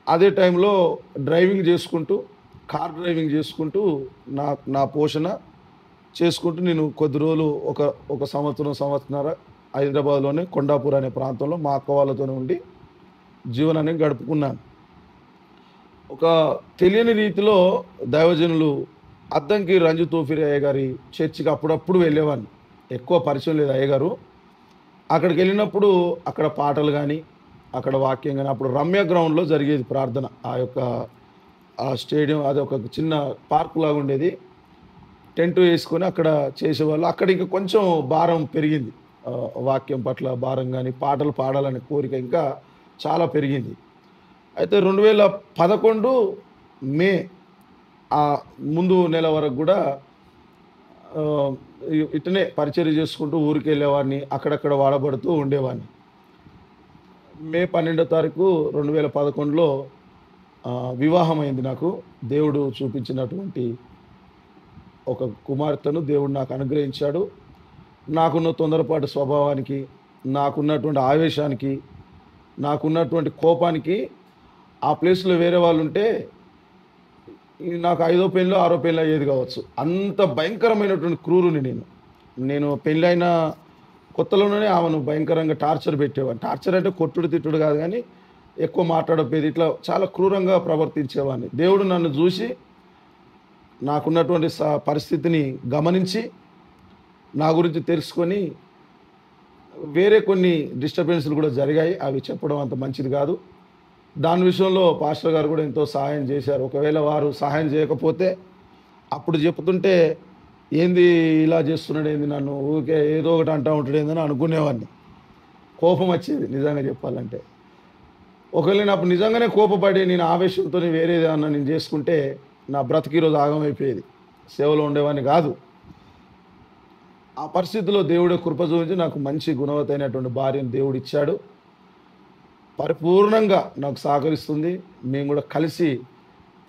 అదే టైంలో కార్ డ్రైవింగ్ చేసుకుంటూ నా పోషణ చేసుకుంటూ నేను కొద్ది రోజులు ఒక సంవత్సరన్నర హైదరాబాద్లోనే కొండాపూర్ అనే ప్రాంతంలో మా అక్క వాళ్ళతోనే ఉండి జీవనాన్ని గడుపుకున్నాను. ఒక తెలియని రీతిలో దైవజనులు అద్దంకి రంజు తోఫిరి అయ్య గారి చర్చికి అప్పుడప్పుడు వెళ్ళేవాడిని. ఎక్కువ పరిచయం లేదు అయ్యగారు. అక్కడికి వెళ్ళినప్పుడు అక్కడ పాటలు కానీ, అక్కడ వాక్యం కానీ, అప్పుడు రమ్య గ్రౌండ్లో జరిగేది ప్రార్థన. ఆ స్టేడియం అది ఒక చిన్న పార్క్ లాగా ఉండేది. టెంట్ వేసుకొని అక్కడ చేసేవాళ్ళు. అక్కడ ఇంకా కొంచెం భారం పెరిగింది, వాక్యం పట్ల భారం కానీ, పాటలు పాడాలనే కోరిక ఇంకా చాలా పెరిగింది. అయితే 2011 మే ముందు నెల వరకు కూడా ఇట్లనే పరిచర్య చేసుకుంటూ ఊరికి వెళ్ళేవాడిని, అక్కడక్కడ వాడబడుతూ ఉండేవాడిని. మే 12వ తారీఖు 2011లో వివాహం అయింది నాకు. దేవుడు చూపించినటువంటి ఒక కుమార్తెను దేవుడు నాకు అనుగ్రహించాడు. నాకున్న తొందరపాటు స్వభావానికి, నాకున్నటువంటి ఆవేశానికి, నాకున్నటువంటి కోపానికి ఆ ప్లేస్‌లో వేరే వాళ్ళుంటే నాకు 5వ పెళ్ళో, 6వ పెళ్ళో అయ్యేది కావచ్చు. అంత భయంకరమైనటువంటి క్రూరుని నేను. నేను పెళ్ళైన కొత్తలోనే ఆమెను భయంకరంగా టార్చర్ పెట్టేవాడిని. టార్చర్ అంటే కొట్టుడు, తిట్టుడు కాదు గానీ, ఎక్కువ మాట్లాడకపోయేది. ఇట్లా చాలా క్రూరంగా ప్రవర్తించేవాడిని. దేవుడు నన్ను చూసి, నాకున్నటువంటి పరిస్థితిని గమనించి, నా గురించి తెలుసుకొని, వేరే కొన్ని డిస్టర్బెన్స్‌లు కూడా జరిగాయి. అవి చెప్పడం అంత మంచిది కాదు. దాని విషయంలో పాస్టర్ గారు కూడా ఎంతో సహాయం చేశారు. ఒకవేళ వారు సహాయం చేయకపోతే, అప్పుడు చెప్తుంటే ఏంది ఇలా చేస్తున్నాడు, ఏంది నన్ను ఊరికే ఏదో ఒకటి అంటూ ఉంటాడు ఏందని అనుకునేవాడిని. కోపం వచ్చేది నిజంగా చెప్పాలంటే. ఒకవేళ నేను అప్పుడు నిజంగానే కోపపడి నేను ఆవేశంతో వేరేదేమన్నా నేను చేసుకుంటే నా బ్రతికి ఈరోజు ఆగమైపోయేది. సేవలో ఉండేవాడిని కాదు. ఆ పరిస్థితిలో దేవుడే కృప చూపించి నాకు మంచి గుణవతైనటువంటి భార్యను దేవుడు ఇచ్చాడు. పరిపూర్ణంగా నాకు సహకరిస్తుంది. మేము కూడా కలిసి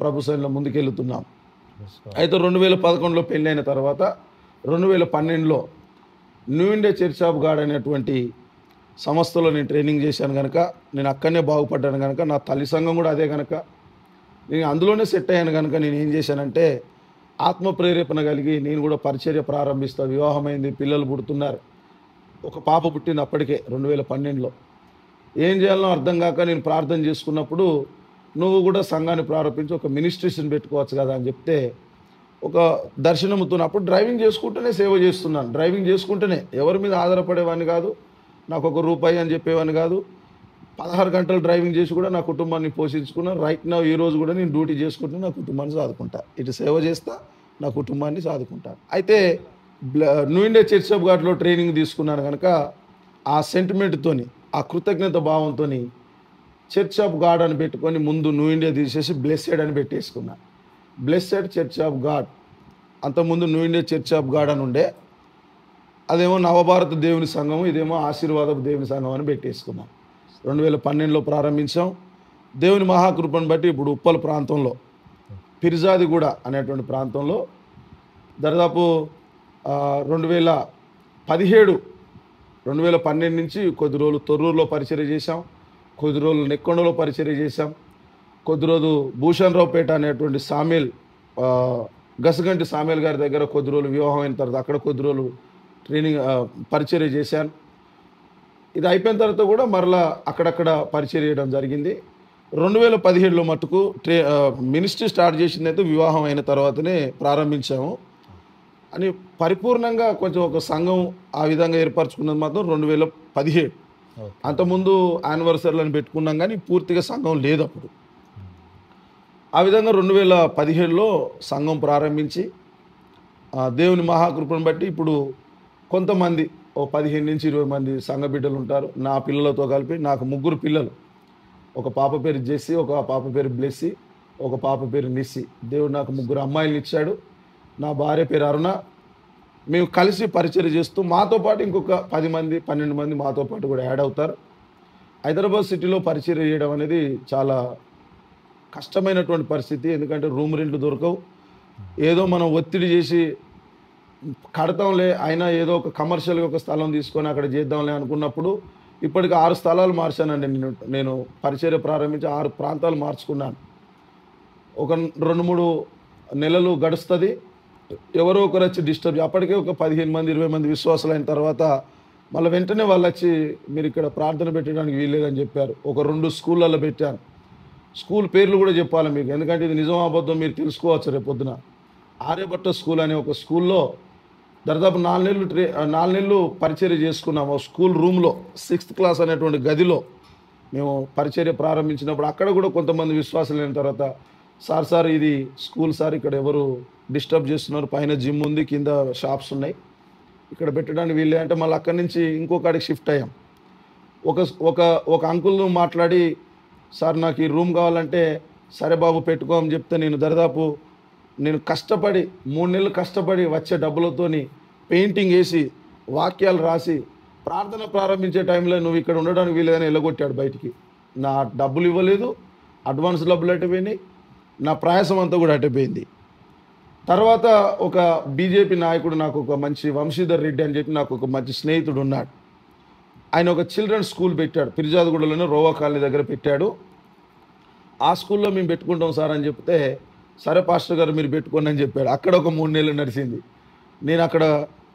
ప్రభు సన్నిధిలో ముందుకెళ్తున్నాం. అయితే 2011లో పెళ్ళైన తర్వాత 2012లో New India Church of God అనేటువంటి సంస్థలో నేను ట్రైనింగ్ చేశాను కనుక, నేను అక్కడనే బాగుపడ్డాను కనుక, నా తల్లి సంఘం కూడా అదే కనుక, నేను అందులోనే సెట్ అయ్యాను కనుక, నేను ఏం చేశానంటే ఆత్మ ప్రేరేపణ కలిగి నేను కూడా పరిచర్య ప్రారంభిస్తా. వివాహమైంది, పిల్లలు పుడుతున్నారు. ఒక పాప పుట్టింది అప్పటికే 2012లో. ఏం చేయాలనో అర్థం కాక నేను ప్రార్థన చేసుకున్నప్పుడు, నువ్వు కూడా సంఘాన్ని ప్రారంభించి ఒక మినిస్ట్రీస్ని పెట్టుకోవచ్చు కదా అని చెప్తే, ఒక దర్శనముతో అప్పుడు డ్రైవింగ్ చేసుకుంటూనే సేవ చేస్తున్నాను. డ్రైవింగ్ చేసుకుంటూనే, ఎవరి మీద ఆధారపడేవాడిని కాదు, నాకు ఒక రూపాయి అని చెప్పేవాడిని కాదు. 16 గంటలు డ్రైవింగ్ చేసి కూడా నా కుటుంబాన్ని పోషించుకున్నాను. రైట్ నా ఈరోజు కూడా నేను డ్యూటీ చేసుకుంటూ నా కుటుంబాన్ని సాదుకుంటా. ఇటు సేవ చేస్తా, నా కుటుంబాన్ని సాదుకుంటాను. అయితే న్యూ ఇండియా చర్చ్ ఆఫ్ గాడ్లో ట్రైనింగ్ తీసుకున్నాను కనుక, ఆ సెంటిమెంట్తోని, ఆ కృతజ్ఞత భావంతో చర్చ్ ఆఫ్ గాడ్ అని పెట్టుకొని ముందు న్యూ ఇండియా తీసేసి బ్లెస్సెడ్ అని పెట్టేసుకున్నా. Blessed Church of God. అంతకుముందు New India Church of God అని ఉండే, అదేమో నవభారత దేవుని సంఘం, ఇదేమో ఆశీర్వాదపు దేవుని సంఘం అని పెట్టేసుకున్నాం. 2012లో ప్రారంభించాం. దేవుని మహాకృపను బట్టి ఇప్పుడు ఉప్పల్ ప్రాంతంలో, పిర్జాదిగూడ అనేటువంటి ప్రాంతంలో దాదాపు 2012 నుంచి కొద్ది రోజులు తొర్రూరులో పరిచర్య చేశాం, కొద్ది రోజులు నెక్కొండలో పరిచర్య చేశాం, కొద్ది రోజు భూషణ్ రావుపేట అనేటువంటి సామేల్, గసగంటి సామేల్ గారి దగ్గర కొద్ది రోజులు వివాహం అయిన తర్వాత అక్కడ కొద్ది రోజులు ట్రైనింగ్ పరిచర్య చేశాను. ఇది అయిపోయిన తర్వాత కూడా మరలా అక్కడక్కడ పరిచర్య చేయడం జరిగింది. 2017లో మట్టుకు మినిస్ట్రీ స్టార్ట్ చేసింది అయితే వివాహం అయిన తర్వాతనే ప్రారంభించాము అని పరిపూర్ణంగా కొంచెం ఒక సంఘం ఆ విధంగా ఏర్పరచుకున్నది మాత్రం 2017. అంతకుముందు యానివర్సరీలను పెట్టుకున్నాం కానీ పూర్తిగా సంఘం లేదు అప్పుడు. ఆ విధంగా 2017లో సంఘం ప్రారంభించి దేవుని మహాకృపను బట్టి ఇప్పుడు కొంతమంది 15 నుంచి 20 మంది సంఘ బిడ్డలు ఉంటారు. నా పిల్లలతో కలిపి నాకు 3 పిల్లలు. ఒక పాప పేరు జెస్సీ, ఒక పాప పేరు బ్లెస్సీ, ఒక పాప పేరు నిస్సి. దేవుడు నాకు 3 అమ్మాయిలు ఇచ్చాడు. నా భార్య పేరు అరుణ. మేము కలిసి పరిచర్య చేస్తూ మాతో పాటు ఇంకొక 10 మంది 12 మంది మాతో పాటు కూడా యాడ్ అవుతారు. హైదరాబాద్ సిటీలో పరిచర్య చేయడం అనేది చాలా కష్టమైనటువంటి పరిస్థితి. ఎందుకంటే రూమ్ రెంట్లు దొరకవు. ఏదో మనం ఒత్తిడి చేసి కడతాంలే, అయినా ఏదో ఒక కమర్షియల్గా ఒక స్థలం తీసుకొని అక్కడ చేద్దాంలే అనుకున్నప్పుడు ఇప్పటికి 6 స్థలాలు మార్చానండి. నేను పరిచర్య ప్రారంభించి 6 ప్రాంతాలు మార్చుకున్నాను. ఒక 2-3 నెలలు గడుస్తుంది, ఎవరో ఒకరు వచ్చి డిస్టర్బ్. అప్పటికే ఒక 15 మంది 20 మంది విశ్వాసాలు అయిన తర్వాత మళ్ళీ వెంటనే వాళ్ళు వచ్చి మీరు ఇక్కడ ప్రార్థన పెట్టడానికి వీల్లేదని చెప్పారు. ఒక 2 స్కూళ్ళల్లో పెట్టాను. స్కూల్ పేర్లు కూడా చెప్పాలి మీకు, ఎందుకంటే ఇది నిజం అబద్ధం మీరు తెలుసుకోవచ్చు రేపు పొద్దున. ఆర్యభట్ట స్కూల్ అనే ఒక స్కూల్లో దాదాపు 4 నెలలు పరిచర్య చేసుకున్నాం. ఒక స్కూల్ రూమ్లో 6th క్లాస్ అనేటువంటి గదిలో మేము పరిచర్య ప్రారంభించినప్పుడు అక్కడ కూడా కొంతమంది విశ్వాసాలు అయిన తర్వాత, సార్ ఇది స్కూల్ సార్, ఇక్కడ ఎవరు డిస్టర్బ్ చేస్తున్నారు, పైన జిమ్ ఉంది, కింద షాప్స్ ఉన్నాయి, ఇక్కడ పెట్టడానికి వీళ్ళే అంటే మళ్ళీ అక్కడి నుంచి ఇంకొకడికి షిఫ్ట్ అయ్యాం. ఒక అంకుల్ను మాట్లాడి, సార్ నాకు ఈ రూమ్ కావాలంటే, సరే బాబు పెట్టుకో అని చెప్తే నేను కష్టపడి 3 నెలలు కష్టపడి వచ్చే డబ్బులతోని పెయింటింగ్ వేసి వాక్యాలు రాసి ప్రార్థన ప్రారంభించే టైంలో నువ్వు ఇక్కడ ఉండడానికి వీలేదని వెళ్ళగొట్టాడు బయటికి. నా డబ్బులు ఇవ్వలేదు, అడ్వాన్స్ డబ్బులు అట్టపోయినాయి, నా ప్రయాసం అంతా కూడా అట్టపోయింది. తర్వాత ఒక బీజేపీ నాయకుడు, నాకు ఒక మంచి వంశీధర్ రెడ్డి అని చెప్పి నాకు ఒక మంచి స్నేహితుడు ఉన్నాడు. ఆయన ఒక చిల్డ్రన్స్ స్కూల్ పెట్టాడు, పిరిజాదగూడలోనే రోవా కాలనీ దగ్గర పెట్టాడు. ఆ స్కూల్లో మేము పెట్టుకుంటాం సార్ అని చెప్తే, సరే పాస్టర్ గారు మీరు పెట్టుకోండి అని చెప్పాడు. అక్కడ ఒక 3 నెలలు నడిచింది. నేను అక్కడ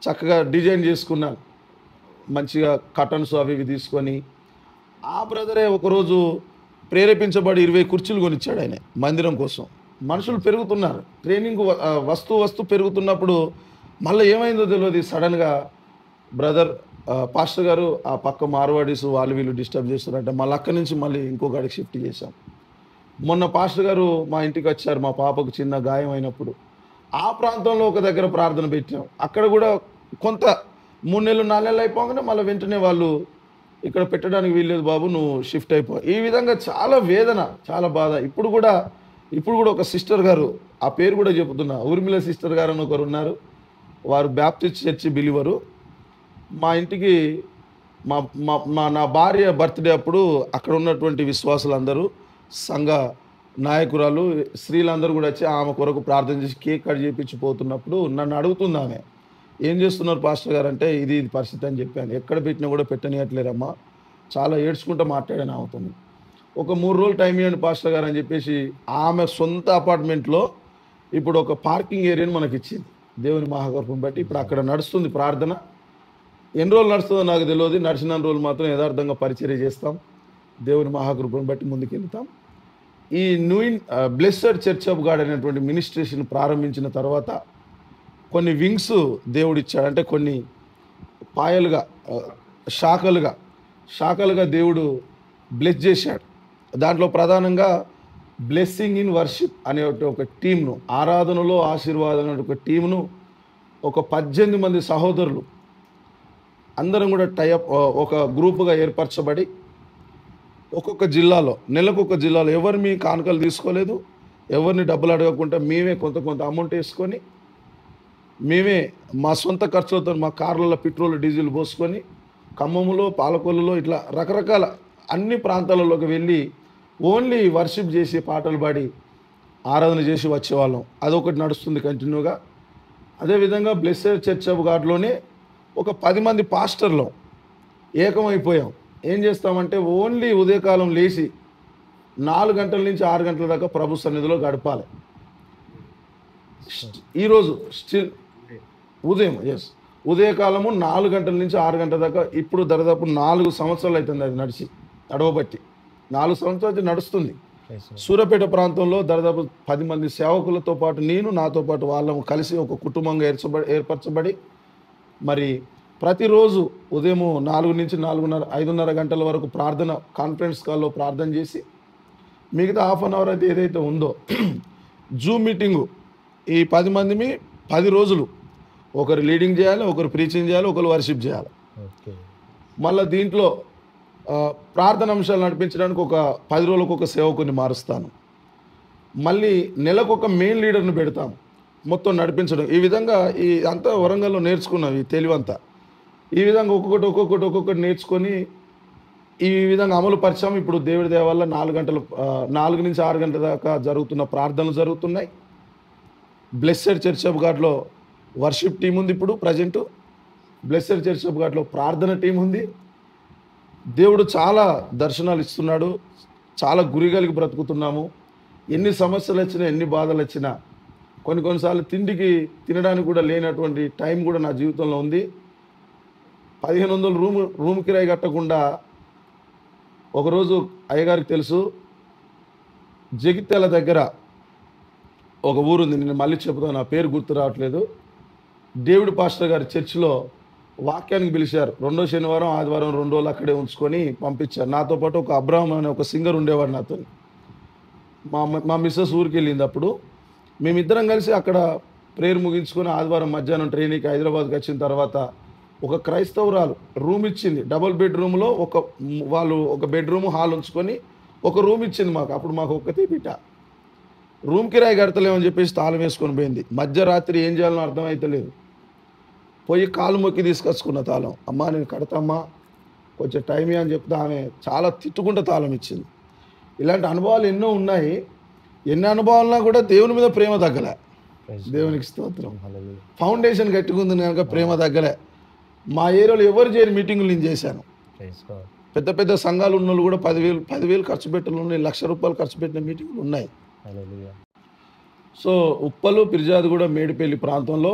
చక్కగా డిజైన్ చేసుకున్నాను, మంచిగా కటన్స్ అవి ఇవి తీసుకొని. ఆ బ్రదరే ఒకరోజు ప్రేరేపించబడి 20 కుర్చీలు కొనిచ్చాడు ఆయన మందిరం కోసం. మనుషులు పెరుగుతున్నారు, ట్రైనింగ్ వస్తూ పెరుగుతున్నప్పుడు మళ్ళీ ఏమైందో తెలియదు. సడన్గా బ్రదర్ పాస్టర్ గారు ఆ పక్క మార్వాడీస్ వాళ్ళు వీళ్ళు డిస్టర్బ్ చేస్తున్నారంటే మళ్ళీ అక్కడి నుంచి మళ్ళీ ఇంకొకటికి షిఫ్ట్ చేశాం. మొన్న పాస్టర్ గారు మా ఇంటికి వచ్చారు, మా పాపకు చిన్న గాయం అయినప్పుడు. ఆ ప్రాంతంలో ఒక దగ్గర ప్రార్థన పెట్టాం. అక్కడ కూడా కొంత 3 నెలలు 4 నెలలు అయిపోగానే మళ్ళీ వెంటనే వాళ్ళు ఇక్కడ పెట్టడానికి వీల్లేదు బాబు, నువ్వు షిఫ్ట్ అయిపో. ఈ విధంగా చాలా వేదన, చాలా బాధ. ఇప్పుడు కూడా ఒక సిస్టర్ గారు, ఆ పేరు కూడా చెబుతున్నా, ఊర్మిళ సిస్టర్ గారు అని ఒకరు ఉన్నారు. వారు బ్యాప్టిస్ట్ చర్చి బిలీవరు. మా ఇంటికి నా భార్య బర్త్డే అప్పుడు అక్కడ ఉన్నటువంటి విశ్వాసులందరూ, సంఘ నాయకురాలు, స్త్రీలందరూ కూడా వచ్చి ఆమె కొరకు ప్రార్థన చేసి కేక్ కట్ చేయించిపోతున్నప్పుడు నన్ను అడుగుతుంది ఆమె, ఏం చేస్తున్నారు పాస్టర్ గారు అంటే, ఇది పరిస్థితి అని చెప్పాను. ఎక్కడ పెట్టినా కూడా పెట్టనియట్లేరమ్మా, చాలా ఏడ్చుకుంటూ మాట్లాడాను ఆమెతోని. ఒక 3 రోజులు టైం ఇవ్వండి పాస్టర్ గారు అని చెప్పేసి ఆమె సొంత అపార్ట్మెంట్లో ఇప్పుడు ఒక పార్కింగ్ ఏరియాని మనకి ఇచ్చింది దేవుని మహాకృపను బట్టి. ఇప్పుడు అక్కడ నడుస్తుంది ప్రార్థన. ఎన్ని రోజులు నడుస్తుందో నాకు తెలియదు, నడిచిన రోజులు మాత్రం యథార్థంగా పరిచర్య చేస్తాం, దేవుని మహాకృపను బట్టి ముందుకెళ్తాం. ఈ బ్లెస్సెడ్ చర్చ్ ఆఫ్ గాడ్ అనేటువంటి మినిస్ట్రేషన్ ప్రారంభించిన తర్వాత కొన్ని వింగ్స్ దేవుడు ఇచ్చాడు. అంటే కొన్ని పాయలుగా, శాఖలుగా దేవుడు బ్లెస్ చేశాడు. దాంట్లో ప్రధానంగా బ్లెస్సింగ్ ఇన్ వర్షిప్ అనే ఒక టీంను, ఆరాధనలో ఆశీర్వాదం అనే ఒక టీంను, ఒక 18 మంది సహోదరులు అందరం కూడా టైఅప్ ఒక గ్రూపుగా ఏర్పరచబడి ఒక్కొక్క జిల్లాలో, నెలకొక జిల్లాలో ఎవరు మీ కానుకలు తీసుకోలేదు, ఎవరిని డబ్బులు అడగకుండా మేమే కొంత అమౌంట్ వేసుకొని, మేమే మా సొంత ఖర్చులతో మా కార్లలో పెట్రోల్ డీజిల్ పోసుకొని ఖమ్మంలో, పాలకొల్లులో ఇట్లా రకరకాల అన్ని ప్రాంతాలలోకి వెళ్ళి ఓన్లీ వర్షిప్ చేసి పాటలు పాడి ఆరాధన చేసి వచ్చేవాళ్ళం. అదొకటి నడుస్తుంది కంటిన్యూగా. అదేవిధంగా బ్లెస్సెడ్ చర్చ్ ఆఫ్ గాడ్లోనే ఒక 10 మంది పాస్టర్లు ఏకమైపోయాం. ఏం చేస్తామంటే ఓన్లీ ఉదయకాలం లేచి 4 గంటల నుంచి 6 గంటల దాకా ప్రభు సన్నిధిలో గడపాలి. ఈరోజు స్టిల్ ఉదయకాలము 4 గంటల నుంచి 6 గంటల దాకా. ఇప్పుడు దాదాపు 4 సంవత్సరాలు అవుతుంది అది నడవబట్టి 4 సంవత్సరాలు నడుస్తుంది. సూర్యాపేట ప్రాంతంలో దాదాపు 10 మంది సేవకులతో పాటు నాతో పాటు వాళ్ళము కలిసి ఒక కుటుంబంగా ఏర్పరచబడి మరి ప్రతిరోజు ఉదయం 4 నుంచి 5:30 గంటల వరకు ప్రార్థన, కాన్ఫరెన్స్ కాల్లో ప్రార్థన చేసి మిగతా హాఫ్ అన్ అవర్ అయితే ఏదైతే ఉందో జూమ్ మీటింగు, ఈ 10 మందిని 10 రోజులు ఒకరు లీడింగ్ చేయాలి, ఒకరు ప్రీచింగ్ చేయాలి, ఒకరు వర్షిప్ చేయాలి. మళ్ళీ దీంట్లో ప్రార్థన అంశాలు నడిపించడానికి ఒక 10 రోజులకు ఒక సేవకుని మారుస్తాను. మళ్ళీ నెలకు ఒక మెయిన్ లీడర్ని పెడతాం మొత్తం నడిపించడం. ఈ విధంగా ఈ అంతా వరంగల్లో నేర్చుకున్నాం ఈ తెలివంతా. ఈ విధంగా ఒక్కొక్కటి నేర్చుకొని ఈ విధంగా అమలు పరిచాము. ఇప్పుడు దేవుడి దయ వల్ల 4 నుంచి 6 గంటల దాకా జరుగుతున్న ప్రార్థనలు జరుగుతున్నాయి. బ్లెస్సెడ్ చర్చ్ ఆఫ్ గాడ్లో వర్షిప్ టీం ఉంది. ఇప్పుడు ప్రజెంటు బ్లెస్సెడ్ చర్చ్ ఆఫ్ గాడ్లో ప్రార్థన టీం ఉంది. దేవుడు చాలా దర్శనాలు ఇస్తున్నాడు, చాలా గురిగలిగి బ్రతుకుతున్నాము. ఎన్ని సమస్యలు వచ్చినా, ఎన్ని బాధలు వచ్చినా, కొన్నిసార్లు తినడానికి కూడా లేనటువంటి టైం కూడా నా జీవితంలో ఉంది. 1500 రూమ్ కిరాయి కట్టకుండా ఒకరోజు అయ్యగారికి తెలుసు, జగిత్యాల దగ్గర ఒక ఊరుంది, నేను మళ్ళీ చెప్తాను, నా పేరు గుర్తు రావట్లేదు. డేవిడ్ పాస్టర్ గారి చర్చిలో వాక్యానికి పిలిచారు. 2వ శనివారం ఆదివారం 2 రోజులు అక్కడే ఉంచుకొని పంపించారు. నాతో పాటు ఒక అబ్రాహం అనే ఒక సింగర్ ఉండేవాడు నాతో. మా మిస్సెస్ ఊరికి వెళ్ళింది. అప్పుడు మేమిద్దరం కలిసి అక్కడ ప్రేయర్ ముగించుకొని ఆదివారం మధ్యాహ్నం ట్రైన్కి హైదరాబాద్కి వచ్చిన తర్వాత ఒక క్రైస్తవురాలు రూమ్ ఇచ్చింది. డబుల్ బెడ్రూమ్లో వాళ్ళు ఒక బెడ్రూమ్ హాల్ ఉంచుకొని ఒక రూమ్ ఇచ్చింది మాకు. అప్పుడు మాకు ఒక్కతే బిడ్డ. రూమ్ కిరాయి కడతలేమని చెప్పేసి తాళం వేసుకొని పోయింది. మధ్యరాత్రి ఏం చేయాలో అర్థమైతలేదు. పోయి కాలు మొక్కి తీసుకొచ్చుకున్న తాళం. అమ్మా నేను కడతామ్మా, కొంచెం టైం అని చెప్తే ఆమె చాలా తిట్టుకుంటే తాళం ఇచ్చింది. ఇలాంటి అనుభవాలు ఎన్నో ఉన్నాయి. ఎన్ని అనుభవాలున్నా కూడా దేవుని మీద ప్రేమ తగ్గలే. దేవునికి స్తోత్రం. ఫౌండేషన్ కట్టుకుంది కనుక ప్రేమ తగ్గలే. మా ఏరియాలో ఎవరు చేయని మీటింగులు నేను చేశాను. పెద్ద పెద్ద సంఘాలు ఉన్న వాళ్ళు కూడా 10,000 ఖర్చు పెట్టిన ఉన్నాయి, ₹1,00,000 ఖర్చు పెట్టిన మీటింగులు ఉన్నాయి. సో ఉప్పలు, పిర్జాదిగూడ, మేడిపల్లి ప్రాంతంలో,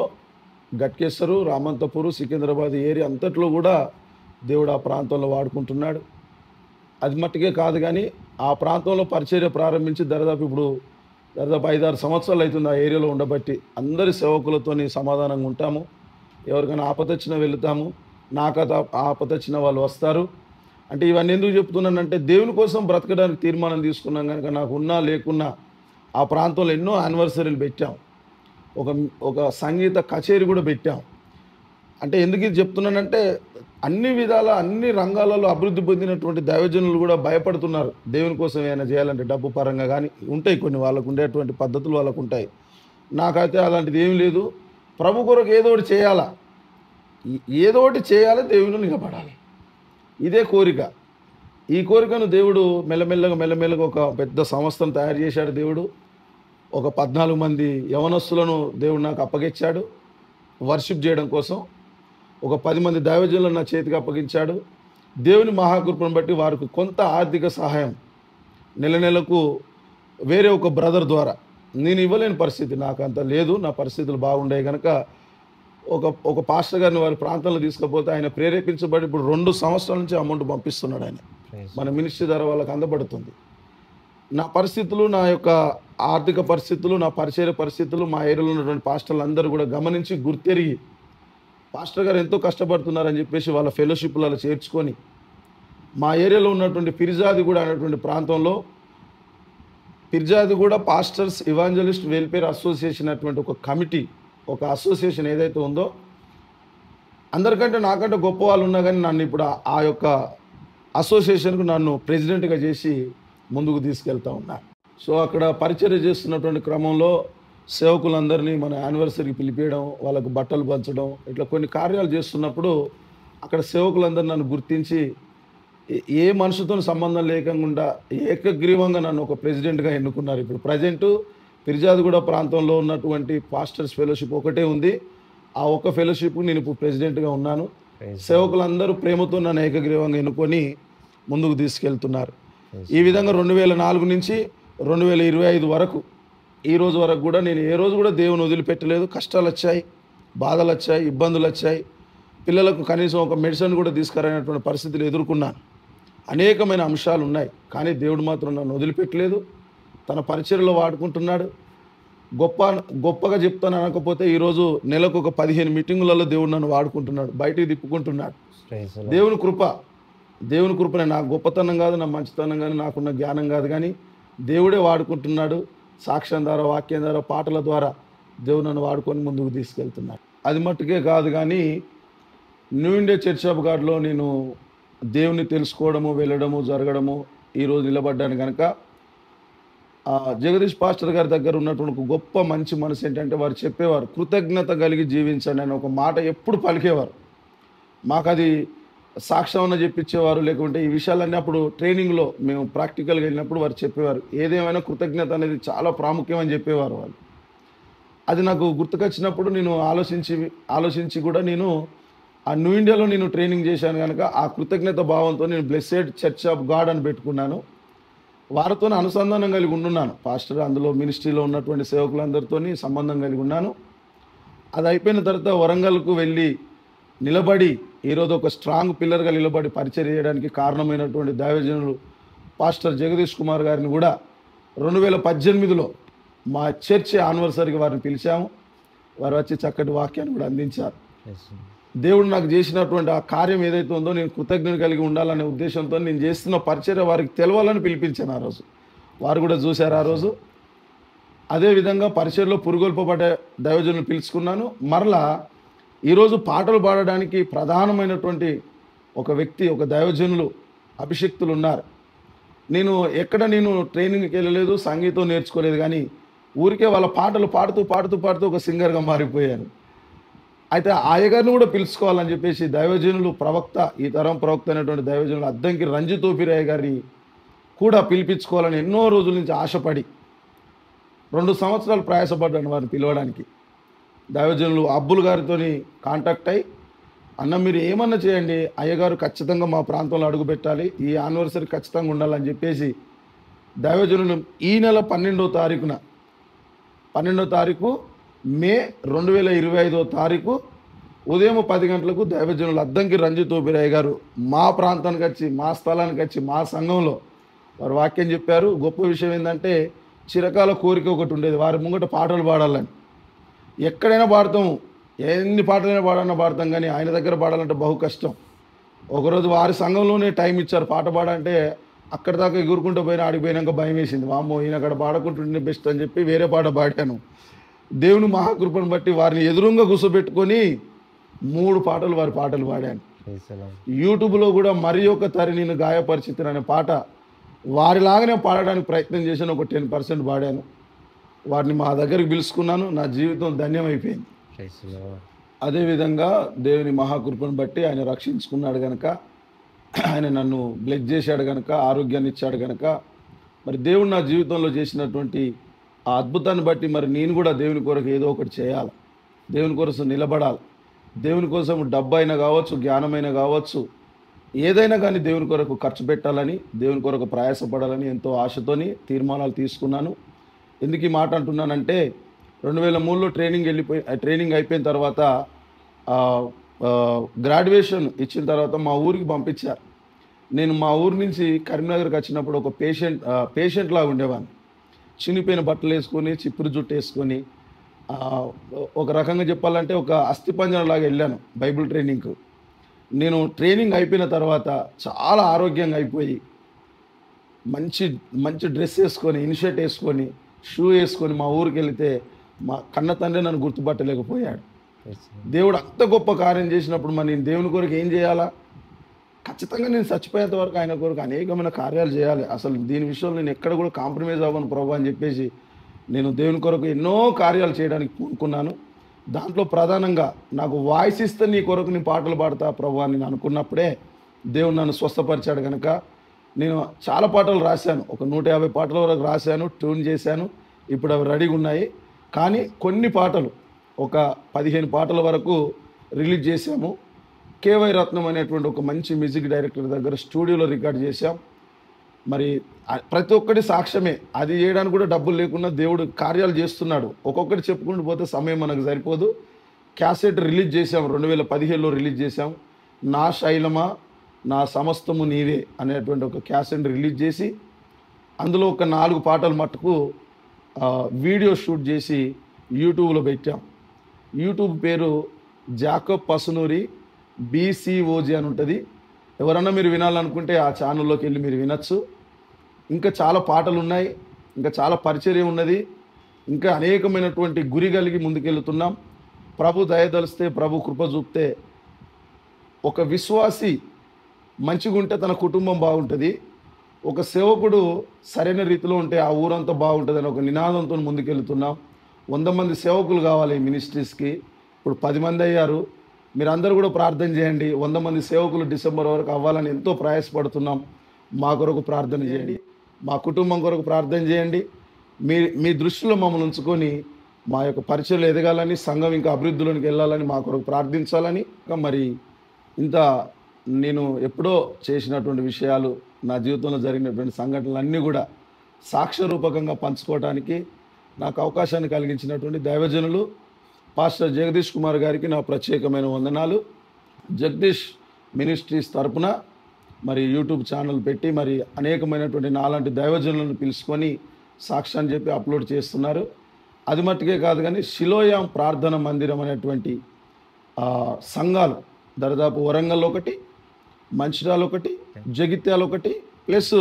గట్కేశ్వరు, రామంతపూరు, సికింద్రాబాద్ ఏరియా అంతట్లో కూడా దేవుడు ఆ ప్రాంతంలో వాడుకుంటున్నాడు. అది మట్టుకే కాదు కానీ ఆ ప్రాంతంలో పరిచర్య ప్రారంభించి దాదాపు 5-6 సంవత్సరాలు అవుతుంది ఆ ఏరియాలో ఉండబట్టి. అందరి సేవకులతోని సమాధానంగా ఉంటాము. ఎవరికైనా ఆపదొచ్చినా వెళుతాము, నాకు ఆపదొచ్చిన వాళ్ళు వస్తారు. అంటే ఇవన్నీ ఎందుకు చెప్తున్నానంటే దేవుని కోసం బ్రతకడానికి తీర్మానం తీసుకున్నాం కనుక నాకు ఉన్నా లేకున్నా ఆ ప్రాంతంలో ఎన్నో యానివర్సరీలు పెట్టాం. ఒక సంగీత కచేరీ కూడా పెట్టాం. అంటే ఎందుకు ఇది చెప్తున్నానంటే అన్ని విధాల అన్ని రంగాలలో అభివృద్ధి పొందినటువంటి దైవజనులు కూడా భయపడుతున్నారు దేవుని కోసం ఏమైనా చేయాలంటే. డబ్బు పరంగా కానీ ఉంటాయి కొన్ని, వాళ్ళకు ఉండేటువంటి పద్ధతులు వాళ్ళకు ఉంటాయి. నాకైతే అలాంటిది ఏమీ లేదు. ప్రభు కొరకు ఏదో ఒకటి చేయాలా, ఏదో ఒకటి చేయాలి, దేవుని నిలబడాలి, ఇదే కోరిక. ఈ కోరికను దేవుడు మెల్లమెల్లగా ఒక పెద్ద సంస్థను తయారు చేశాడు. దేవుడు ఒక 14 మంది యవనస్తులను దేవుడు నాకు అప్పగించాడు వర్షిప్ చేయడం కోసం. ఒక 10 మంది దైవజనులను నా చేతికి అప్పగించాడు. దేవుని మహాకృపను బట్టి వారికి కొంత ఆర్థిక సహాయం నెలకు వేరే ఒక బ్రదర్ ద్వారా, నేను ఇవ్వలేని పరిస్థితి, నాకు అంత లేదు, నా పరిస్థితులు బాగుండే కనుక ఒక పాస్టర్ గారిని వారి ప్రాంతంలో తీసుకుపోతే ఆయన ప్రేరేపించబడి ఇప్పుడు 2 సంవత్సరాల నుంచి అమౌంట్ పంపిస్తున్నాడు. ఆయన మన మినిస్ట్రీ ద్వారా వాళ్ళకి అందబడుతుంది. నా పరిస్థితులు, నా యొక్క ఆర్థిక పరిస్థితులు, నా పరిచయ పరిస్థితులు మా ఏరియాలో ఉన్నటువంటి పాస్టర్లు అందరూ కూడా గమనించి గుర్తెరిగి పాస్టర్ గారు ఎంతో కష్టపడుతున్నారని చెప్పేసి వాళ్ళ ఫెలోషిప్లలో చేర్చుకొని మా ఏరియాలో ఉన్నటువంటి పిర్జాదిగూడ అనేటువంటి ప్రాంతంలో Peerzadiguda pastors evangelist welfare association అటువంటి ఒక కమిటీ, ఒక అసోసియేషన్ ఏదైతే ఉందో, అందరికంటే నాకంటే గొప్ప వాళ్ళు ఉన్నా కానీ నన్ను ఇప్పుడు ఆ యొక్క అసోసియేషన్కు నన్ను ప్రెసిడెంట్గా చేసి ముందుకు తీసుకెళ్తా ఉన్నా. సో అక్కడ పరిచర్య చేస్తున్నటువంటి క్రమంలో సేవకులందరినీ మన యానివర్సరీకి పిలిపించడం, వాళ్ళకు బట్టలు పంచడం, ఇట్లా కొన్ని కార్యాలు చేస్తున్నప్పుడు అక్కడ సేవకులందరూ నన్ను గుర్తించి ఏ మనుషుతో సంబంధం లేకుండా ఏకగ్రీవంగా నన్ను ఒక ప్రెసిడెంట్గా ఎన్నుకున్నారు. ఇప్పుడు ప్రజెంటు పిర్జాదిగూడ ప్రాంతంలో ఉన్నటువంటి పాస్టర్స్ ఫెలోషిప్ ఒకటే ఉంది. ఆ ఒక్క ఫెలోషిప్కు నేను ఇప్పుడు ప్రెసిడెంట్గా ఉన్నాను. సేవకులందరూ ప్రేమతో నన్ను ఏకగ్రీవంగా ఎన్నుకొని ముందుకు తీసుకెళ్తున్నారు. ఈ విధంగా 2004 నుంచి 2025 వరకు, ఈ రోజు వరకు కూడా నేను ఏ రోజు కూడా దేవుని వదిలిపెట్టలేదు. కష్టాలు వచ్చాయి, బాధలు వచ్చాయి, ఇబ్బందులు వచ్చాయి. పిల్లలకు కనీసం ఒక మెడిసిన్ కూడా తీసుకురానటువంటి పరిస్థితులు ఎదుర్కొన్నాను. అనేకమైన అంశాలు ఉన్నాయి, కానీ దేవుడు మాత్రం నన్ను వదిలిపెట్టలేదు. తన పరిచర్యలో వాడుకుంటున్నాడు. గొప్పగా చెప్తాను అనకపోతే ఈరోజు నెలకు ఒక 15 మీటింగులలో దేవుడు నన్ను వాడుకుంటున్నాడు, బయటికి తిప్పుకుంటున్నాడు. దేవుని కృపనే. నా గొప్పతనం కాదు, నా మంచితనం కానీ, నాకున్న జ్ఞానం కాదు, కానీ దేవుడే వాడుకుంటున్నాడు. సాక్ష్యం ద్వారా, వాక్యం ద్వారా, పాటల ద్వారా దేవుడు నన్ను వాడుకొని ముందుకు తీసుకెళ్తున్నాడు. అది మట్టుకే కాదు కానీ న్యూ ఇండియా చర్చ్ ఆఫ్ గాడ్లో నేను దేవుని తెలుసుకోవడము, వెళ్ళడము, జరగడము, ఈరోజు నిలబడ్డాను కనుక జగదీష్ పాస్టర్ గారి దగ్గర ఉన్నటువంటి ఒక గొప్ప మంచి మనసు ఏంటంటే వారు చెప్పేవారు, కృతజ్ఞత కలిగి జీవించండి అని ఒక మాట ఎప్పుడు పలికేవారు. మాకు అది సాక్ష్యం చెప్పించేవారు. లేకుంటే ఈ విషయాలన్నీ అప్పుడు ట్రైనింగ్లో మేము ప్రాక్టికల్గా వెళ్ళినప్పుడు వారు చెప్పేవారు, ఏదేమైనా కృతజ్ఞత అనేది చాలా ప్రాముఖ్యం అని చెప్పేవారు వాళ్ళు. అది నాకు గుర్తుకొచ్చినప్పుడు నేను ఆలోచించి కూడా నేను ఆ న్యూ ఇండియాలో నేను ట్రైనింగ్ చేశాను కనుక ఆ కృతజ్ఞత భావంతో నేను బ్లెస్సెడ్ చర్చ్ ఆఫ్ గాడ్ అని పెట్టుకున్నాను. వారితో అనుసంధానం కలిగి ఉంటున్నాను. పాస్టర్ అందులో మినిస్ట్రీలో ఉన్నటువంటి సేవకులందరితో సంబంధం కలిగి ఉన్నాను. అది అయిపోయిన తర్వాత వరంగల్కు వెళ్ళి నిలబడి ఈరోజు ఒక స్ట్రాంగ్ పిల్లర్గా నిలబడి పరిచయం చేయడానికి కారణమైనటువంటి దైవజనులు పాస్టర్ జగదీష్ కుమార్ గారిని కూడా 2018లో మా చర్చ్ యానివర్సరీకి వారిని పిలిచాము. వారు వచ్చి చక్కటి వాక్యాన్ని కూడా అందించారు. దేవుడు నాకు చేసినటువంటి ఆ కార్యం ఏదైతే ఉందో నేను కృతజ్ఞత కలిగి ఉండాలనే ఉద్దేశంతో నేను చేస్తున్న పరిచర్య వారికి తెలవాలని పిలిపించాను. ఆ రోజు వారు కూడా చూశారు. ఆ రోజు అదేవిధంగా పరిచర్యలో పురుగొల్పబడ్డ దైవజనులు పిలుచుకున్నాను. మరలా ఈరోజు పాటలు పాడడానికి ప్రధానమైనటువంటి ఒక వ్యక్తి, ఒక దైవజనులు, అభిషక్తులు ఉన్నారు. నేను ట్రైనింగ్కి వెళ్ళలేదు, సంగీతం నేర్చుకోలేదు, కానీ ఊరికే వాళ్ళ పాటలు పాడుతూ ఒక సింగర్గా మారిపోయాను. అయితే ఆయగారిని కూడా పిలుచుకోవాలని చెప్పేసి దైవజనులు ప్రవక్త, ఈ తరం ప్రవక్త అయినటువంటి దైవజనులు అద్దంకి రంజిత్ ఓపిరాయ్ గారి కూడా పిలిపించుకోవాలని ఎన్నో రోజుల నుంచి ఆశపడి 2 సంవత్సరాలు ప్రయాసపడ్డాను వారిని పిలవడానికి. దైవజనులు అబ్బుల్ గారితో కాంటాక్ట్ అయ్యి, అన్న మీరు ఏమన్నా చేయండి, అయ్యగారు ఖచ్చితంగా మా ప్రాంతంలో అడుగు పెట్టాలి, ఈ యానివర్సరీ ఖచ్చితంగా ఉండాలని చెప్పేసి దైవజనులు ఈ నెల 12వ తారీఖున 12వ తారీఖు మే 2025వ తారీఖు ఉదయం 10 గంటలకు దైవజనులు అద్దంకి రంజిత్ ఓబిరాయ్ గారు మా ప్రాంతానికి వచ్చి, మా స్థలానికి వచ్చి, మా సంఘంలో వారు వాక్యం చెప్పారు. గొప్ప విషయం ఏంటంటే చిరకాల కోరిక ఒకటి ఉండేది, వారి ముంగట పాటలు పాడాలని. ఎక్కడైనా పాడతాము, ఎన్ని పాటలైనా పాడతాం, కానీ ఆయన దగ్గర పాడాలంటే బహు కష్టం. ఒకరోజు వారి సంఘంలోనే టైం ఇచ్చారు పాట పాడంటే, అక్కడి దాకా ఎగురుకుంటూ పోయినా ఆడిపోయినాక భయం వేసింది, వామ్మో ఈయన అక్కడ పాడకుంటుంటే బెస్ట్ అని చెప్పి వేరే పాట పాడాను. దేవుని మహాకృపను బట్టి వారిని ఎదురుగా కూర్చోబెట్టుకొని 3 పాటలు వారి పాటలు పాడాను. యూట్యూబ్లో కూడా మరి ఒక తరి నేను గాయపరిచితును అనే పాట వారిలాగానే పాడడానికి ప్రయత్నం చేశాను. ఒక 10% పాడాను. వారిని మా దగ్గరికి పిలుచుకున్నాను. నా జీవితం ధన్యమైపోయింది. అదేవిధంగా దేవుని మహాకృపను బట్టి ఆయన రక్షించుకున్నాడు కనుక, ఆయన నన్ను బ్లెస్ చేశాడు కనుక, ఆరోగ్యాన్ని ఇచ్చాడు కనుక, మరి దేవుడు నా జీవితంలో చేసినటువంటి ఆ అద్భుతాన్ని బట్టి మరి నేను కూడా దేవుని కొరకు ఏదో ఒకటి చేయాలి, దేవుని కోసం నిలబడాలి. దేవుని కోసం డబ్బైనా కావచ్చు, జ్ఞానమైనా కావచ్చు, ఏదైనా కానీ దేవుని కొరకు ఖర్చు పెట్టాలని, దేవుని కొరకు ప్రయాసపడాలని ఎంతో ఆశతోని తీర్మానాలు తీసుకున్నాను. ఎందుకు ఈ మాట అంటున్నానంటే 2003లో ట్రైనింగ్ అయిపోయిన తర్వాత గ్రాడ్యుయేషన్ ఇచ్చిన తర్వాత మా ఊరికి పంపించారు. నేను మా ఊరి నుంచి కరీంనగర్కి వచ్చినప్పుడు ఒక పేషెంట్ లాగా ఉండేవాడిని. చినిపోయిన బట్టలు వేసుకొని, చిప్పురు జుట్టు వేసుకొని, ఒక రకంగా చెప్పాలంటే ఒక అస్థిపంజరం లాగా వెళ్ళాను బైబిల్ ట్రైనింగ్కు. నేను ట్రైనింగ్ అయిపోయిన తర్వాత చాలా ఆరోగ్యంగా అయిపోయి మంచి మంచి డ్రెస్ వేసుకొని, ఇన్షర్ట్ వేసుకొని, షూ వేసుకొని మా ఊరికి వెళితే మా కన్న తండ్రి నన్ను గుర్తుపట్టలేకపోయాడు. దేవుడు అంత గొప్ప కార్యం చేసినప్పుడు మరి నేను దేవుని కొరకు ఏం చేయాలా? ఖచ్చితంగా నేను చచ్చిపోయేంత వరకు ఆయన కొరకు అనేకమైన కార్యాలు చేయాలి. అసలు దీని విషయంలో నేను ఎక్కడ కూడా కాంప్రమైజ్ అవ్వను ప్రభు అని చెప్పేసి నేను దేవుని కొరకు ఎన్నో కార్యాలు చేయడానికి పూనుకున్నాను. దాంట్లో ప్రధానంగా నాకు వాయిస్ ఇస్తే నీ కొరకు నేను పాటలు పాడతా ప్రభు అని నేను అనుకున్నప్పుడే దేవుడు నన్ను స్వస్థపరిచాడు కనుక నేను చాలా పాటలు రాశాను. ఒక 150 పాటల వరకు రాశాను, ట్యూన్ చేశాను. ఇప్పుడు అవి రెడీగా ఉన్నాయి. కానీ కొన్ని పాటలు ఒక 15 పాటల వరకు రిలీజ్ చేశాము. కేవై రత్నం అనేటువంటి ఒక మంచి మ్యూజిక్ డైరెక్టర్ దగ్గర స్టూడియోలో రికార్డ్ చేశాం. మరి ప్రతి ఒక్కటి సాక్ష్యమే. అది చేయడానికి కూడా డబ్బులు లేకుండా దేవుడు కార్యాలు చేస్తున్నాడు. ఒక్కొక్కటి చెప్పుకుంటూ పోతే సమయం మనకు సరిపోదు. క్యాసెట్ రిలీజ్ చేశాం, 2017లో రిలీజ్ చేశాం. నా శైలమా నా సమస్తము నీవే అనేటువంటి ఒక క్యాసెట్ రిలీజ్ చేసి అందులో ఒక 4 పాటలు మట్టుకు వీడియో షూట్ చేసి యూట్యూబ్లో పెట్టాం. యూట్యూబ్ పేరు జాకబ్ పసునూరి BCOG అని ఉంటుంది. ఎవరన్నా మీరు వినాలనుకుంటే ఆ ఛానల్లోకి వెళ్ళి మీరు వినొచ్చు. ఇంకా చాలా పాటలు ఉన్నాయి, ఇంకా చాలా పరిచర్య ఉన్నది, ఇంకా అనేకమైనటువంటి గురి కలిగి ముందుకెళ్తున్నాం. ప్రభు దయదలిస్తే, ప్రభు కృప చూపితే, ఒక విశ్వాసి మంచిగా ఉంటే తన కుటుంబం బాగుంటుంది, ఒక సేవకుడు సరైన రీతిలో ఉంటే ఆ ఊరంతా బాగుంటుంది అని ఒక నినాదంతో ముందుకెళ్తున్నాం. 100 మంది సేవకులు కావాలి మినిస్ట్రీస్కి. ఇప్పుడు 10 మంది అయ్యారు. మీరందరూ కూడా ప్రార్థన చేయండి. 100 మంది సేవకులు డిసెంబర్ వరకు అవ్వాలని ఎంతో ప్రయాసపడుతున్నాం. మా కొరకు ప్రార్థన చేయండి, మా కుటుంబం కొరకు ప్రార్థన చేయండి. మీ దృష్టిలో మమ్మల్ని ఉంచుకొని మా యొక్క పరిచయలు ఎదగాలని, సంఘం ఇంకా అభివృద్ధిలోనికి వెళ్ళాలని, మా కొరకు ప్రార్థించాలని. మరి ఇంత నేను ఎప్పుడో చేసినటువంటి విషయాలు, నా జీవితంలో జరిగినటువంటి సంఘటనలన్నీ కూడా సాక్ష్యరూపకంగా పంచుకోవడానికి నాకు అవకాశాన్ని కలిగించినటువంటి దైవజనులు పాస్టర్ జగదీష్ కుమార్ గారికి నా ప్రత్యేకమైన వందనాలు. జగదీష్ మినిస్ట్రీస్ తరపున మరి యూట్యూబ్ ఛానల్ పెట్టి మరి అనేకమైనటువంటి నాలాంటి దైవజనులను పిలుచుకొని సాక్ష్యాన్ని చెప్పి అప్లోడ్ చేస్తున్నారు. అది మట్టుకే కాదు కానీ శిలోయాం ప్రార్థన మందిరం అనేటువంటి సంఘాలు దాదాపు వరంగల్ ఒకటి, మంచిర్యాల ఒకటి, జగిత్యాల ఒకటి, ప్లస్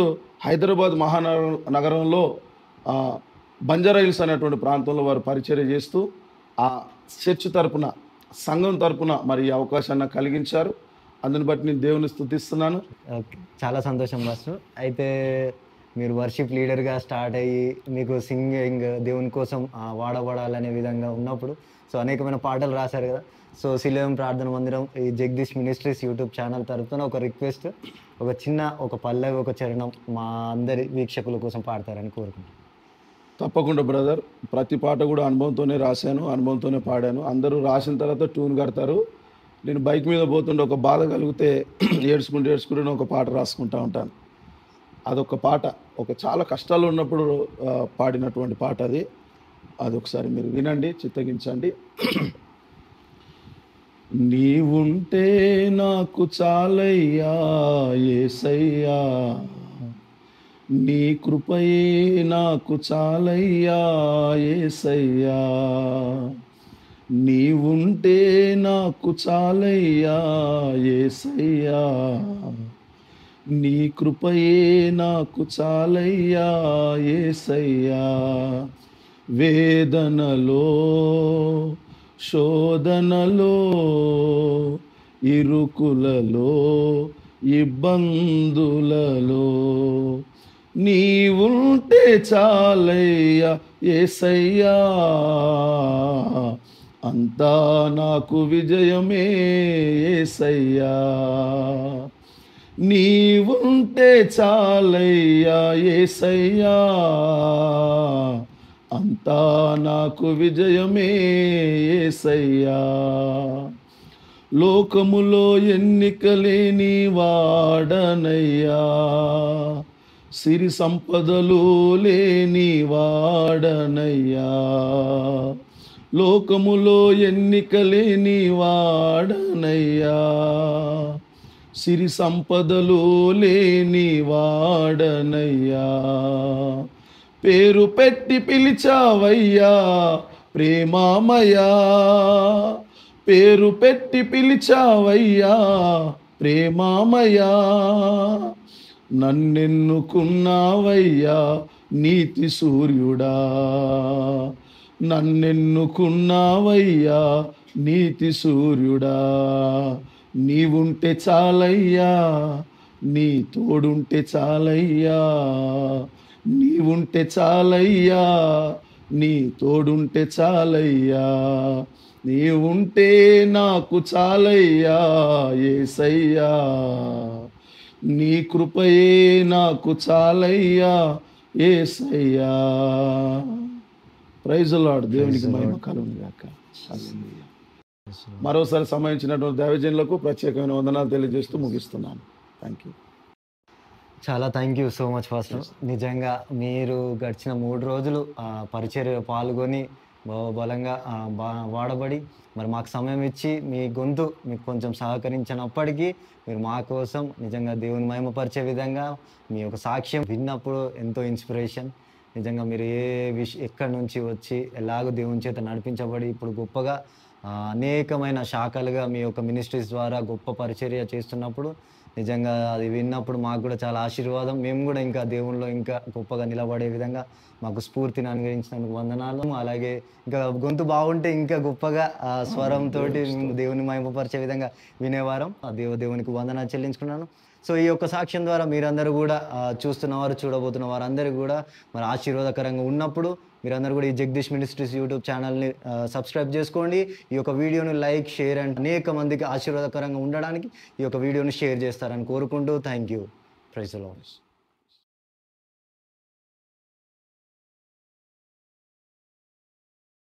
హైదరాబాద్ మహానగరంలో బంజారా హిల్స్ అనేటువంటి ప్రాంతంలో వారు పరిచర్య చేస్తూ ఆ చర్చ్ తరపున, సంఘం తరపున మరి ఈ అవకాశాన్ని కలిగించారు. అందుని బట్టి నేను దేవుని స్తుతిస్తున్నాను. ఓకే, చాలా సంతోషం మాస్టర్. అయితే మీరు వర్షిప్ లీడర్గా స్టార్ట్ అయ్యి మీకు సింగింగ్ దేవుని కోసం వాడబడాలనే విధంగా ఉన్నప్పుడు సో అనేకమైన పాటలు రాశారు కదా. సో సిలోయం ప్రార్థన మందిరం ఈ జగదీష్ మినిస్ట్రీస్ యూట్యూబ్ ఛానల్ తరపున ఒక రిక్వెస్ట్, ఒక పల్లవి, ఒక చరణం మా అందరి వీక్షకుల కోసం పాడతారని కోరుకుంటున్నాను. తప్పకుండా బ్రదర్. ప్రతి పాట కూడా అనుభవంతోనే రాశాను, అనుభవంతోనే పాడాను. అందరూ రాసిన తర్వాత ట్యూన్ కడతారు. నేను బైక్ మీద పోతుండే ఒక బాధ కలిగితే ఏడ్చుకుంటూ ఒక పాట రాసుకుంటూ ఉంటాను. అదొక పాట, ఒక చాలా కష్టాలు ఉన్నప్పుడు పాడినటువంటి పాట అది. ఒకసారి మీరు వినండి, చిత్తగించండి. నీవుంటే నాకు చాలయ్యా యేసయ్యా, నీ కృపయే నాకు చాలయ్యా యేసయ్యా, నీవుంటే నాకు చాలయ్యా యేసయ్యా, నీ కృపయే నాకు చాలయ్యా యేసయ్యా. వేదనలో శోధనలో ఇరుకులలో ఇబ్బందులలో నీవుంటే చాలయ్యా యేసయ్యా, అంతా నాకు విజయమే యేసయ్యా, నీవుంటే చాలయ్యా యేసయ్యా, అంతా నాకు విజయమే యేసయ్యా. లోకములో ఎన్నికలేని వాడనయ్యా, సిరి సంపదలు లేని వాడనయ్యా, లోకములో ఎన్నికలేని వాడనయ్యా, సిరి సంపదలు లేని వాడనయ్యా. పేరు పెట్టి పిలిచావయ్యా ప్రేమామయా, పేరు పెట్టి పిలిచావయ్యా ప్రేమామయా, నన్నెన్నుకున్నావయ్యా నీతి సూర్యుడా, నన్నెన్నుకున్నావయ్యా నీతి సూర్యుడా. నీవుంటే చాలయ్యా, నీ తోడుంటే చాలయ్యా, నీవుంటే చాలయ్యా, నీ తోడుంటే చాలయ్యా, నీవుంటే నాకు చాలయ్యా యేసయ్యా, నీ కృపయే నాకు చాలయ్యా యేసయ్యా. Praise the lord. దేవునికి మహిమ కలుగును గాక. హల్లెలూయా. మరోసారి సమయించినటువంటి దైవజనులకు ప్రత్యేకమైన వందనాలు తెలియజేస్తూ ముగిస్తున్నాను. Thank you. చాలా thank you so much pastor. నిజంగా మీరు గడిచిన 3 రోజులు పరిచర్య పాల్గొని బలంగా వాడబడి మరి మాకు సమయం ఇచ్చి మీ గొంతు మీకు కొంచెం సహకరించినప్పటికీ మీరు మా కోసం నిజంగా దేవుని మహిమపరిచే విధంగా మీ యొక్క సాక్ష్యం విన్నప్పుడు ఎంతో ఇన్స్పిరేషన్. నిజంగా మీరు ఎక్కడి నుంచి వచ్చి ఎలాగో దేవుని చేత నడిపించబడి ఇప్పుడు గొప్పగా అనేకమైన శాఖలుగా మీ యొక్క మినిస్ట్రీస్ ద్వారా గొప్ప పరిచర్య చేస్తున్నప్పుడు నిజంగా అది విన్నప్పుడు మాకు కూడా చాలా ఆశీర్వాదం. మేము కూడా ఇంకా దేవునిలో ఇంకా గొప్పగా నిలబడే విధంగా మాకు స్ఫూర్తిని అనుగ్రహించినందుకు వందనాలు. అలాగే ఇంకా గొంతు బాగుంటే ఇంకా గొప్పగా స్వరంతో దేవుని మహిమపరిచే విధంగా వినేవారం. దేవునికి వందనాలు చెల్లించుకున్నాను. సో ఈ యొక్క సాక్ష్యం ద్వారా మీరందరూ కూడా చూస్తున్నవారు, చూడబోతున్న వారందరూ కూడా మరి ఆశీర్వాదకరంగా ఉన్నప్పుడు మీరందరూ కూడా ఈ జగదీష్ మినిస్ట్రీస్ యూట్యూబ్ ఛానల్ని సబ్స్క్రైబ్ చేసుకోండి. ఈ యొక్క వీడియోని లైక్, షేర్ అండ్ అనేక మందికి ఆశీర్వాదకరంగా ఉండడానికి ఈ యొక్క వీడియోని షేర్ చేస్తారని కోరుకుంటూ thank you. Praise the lord.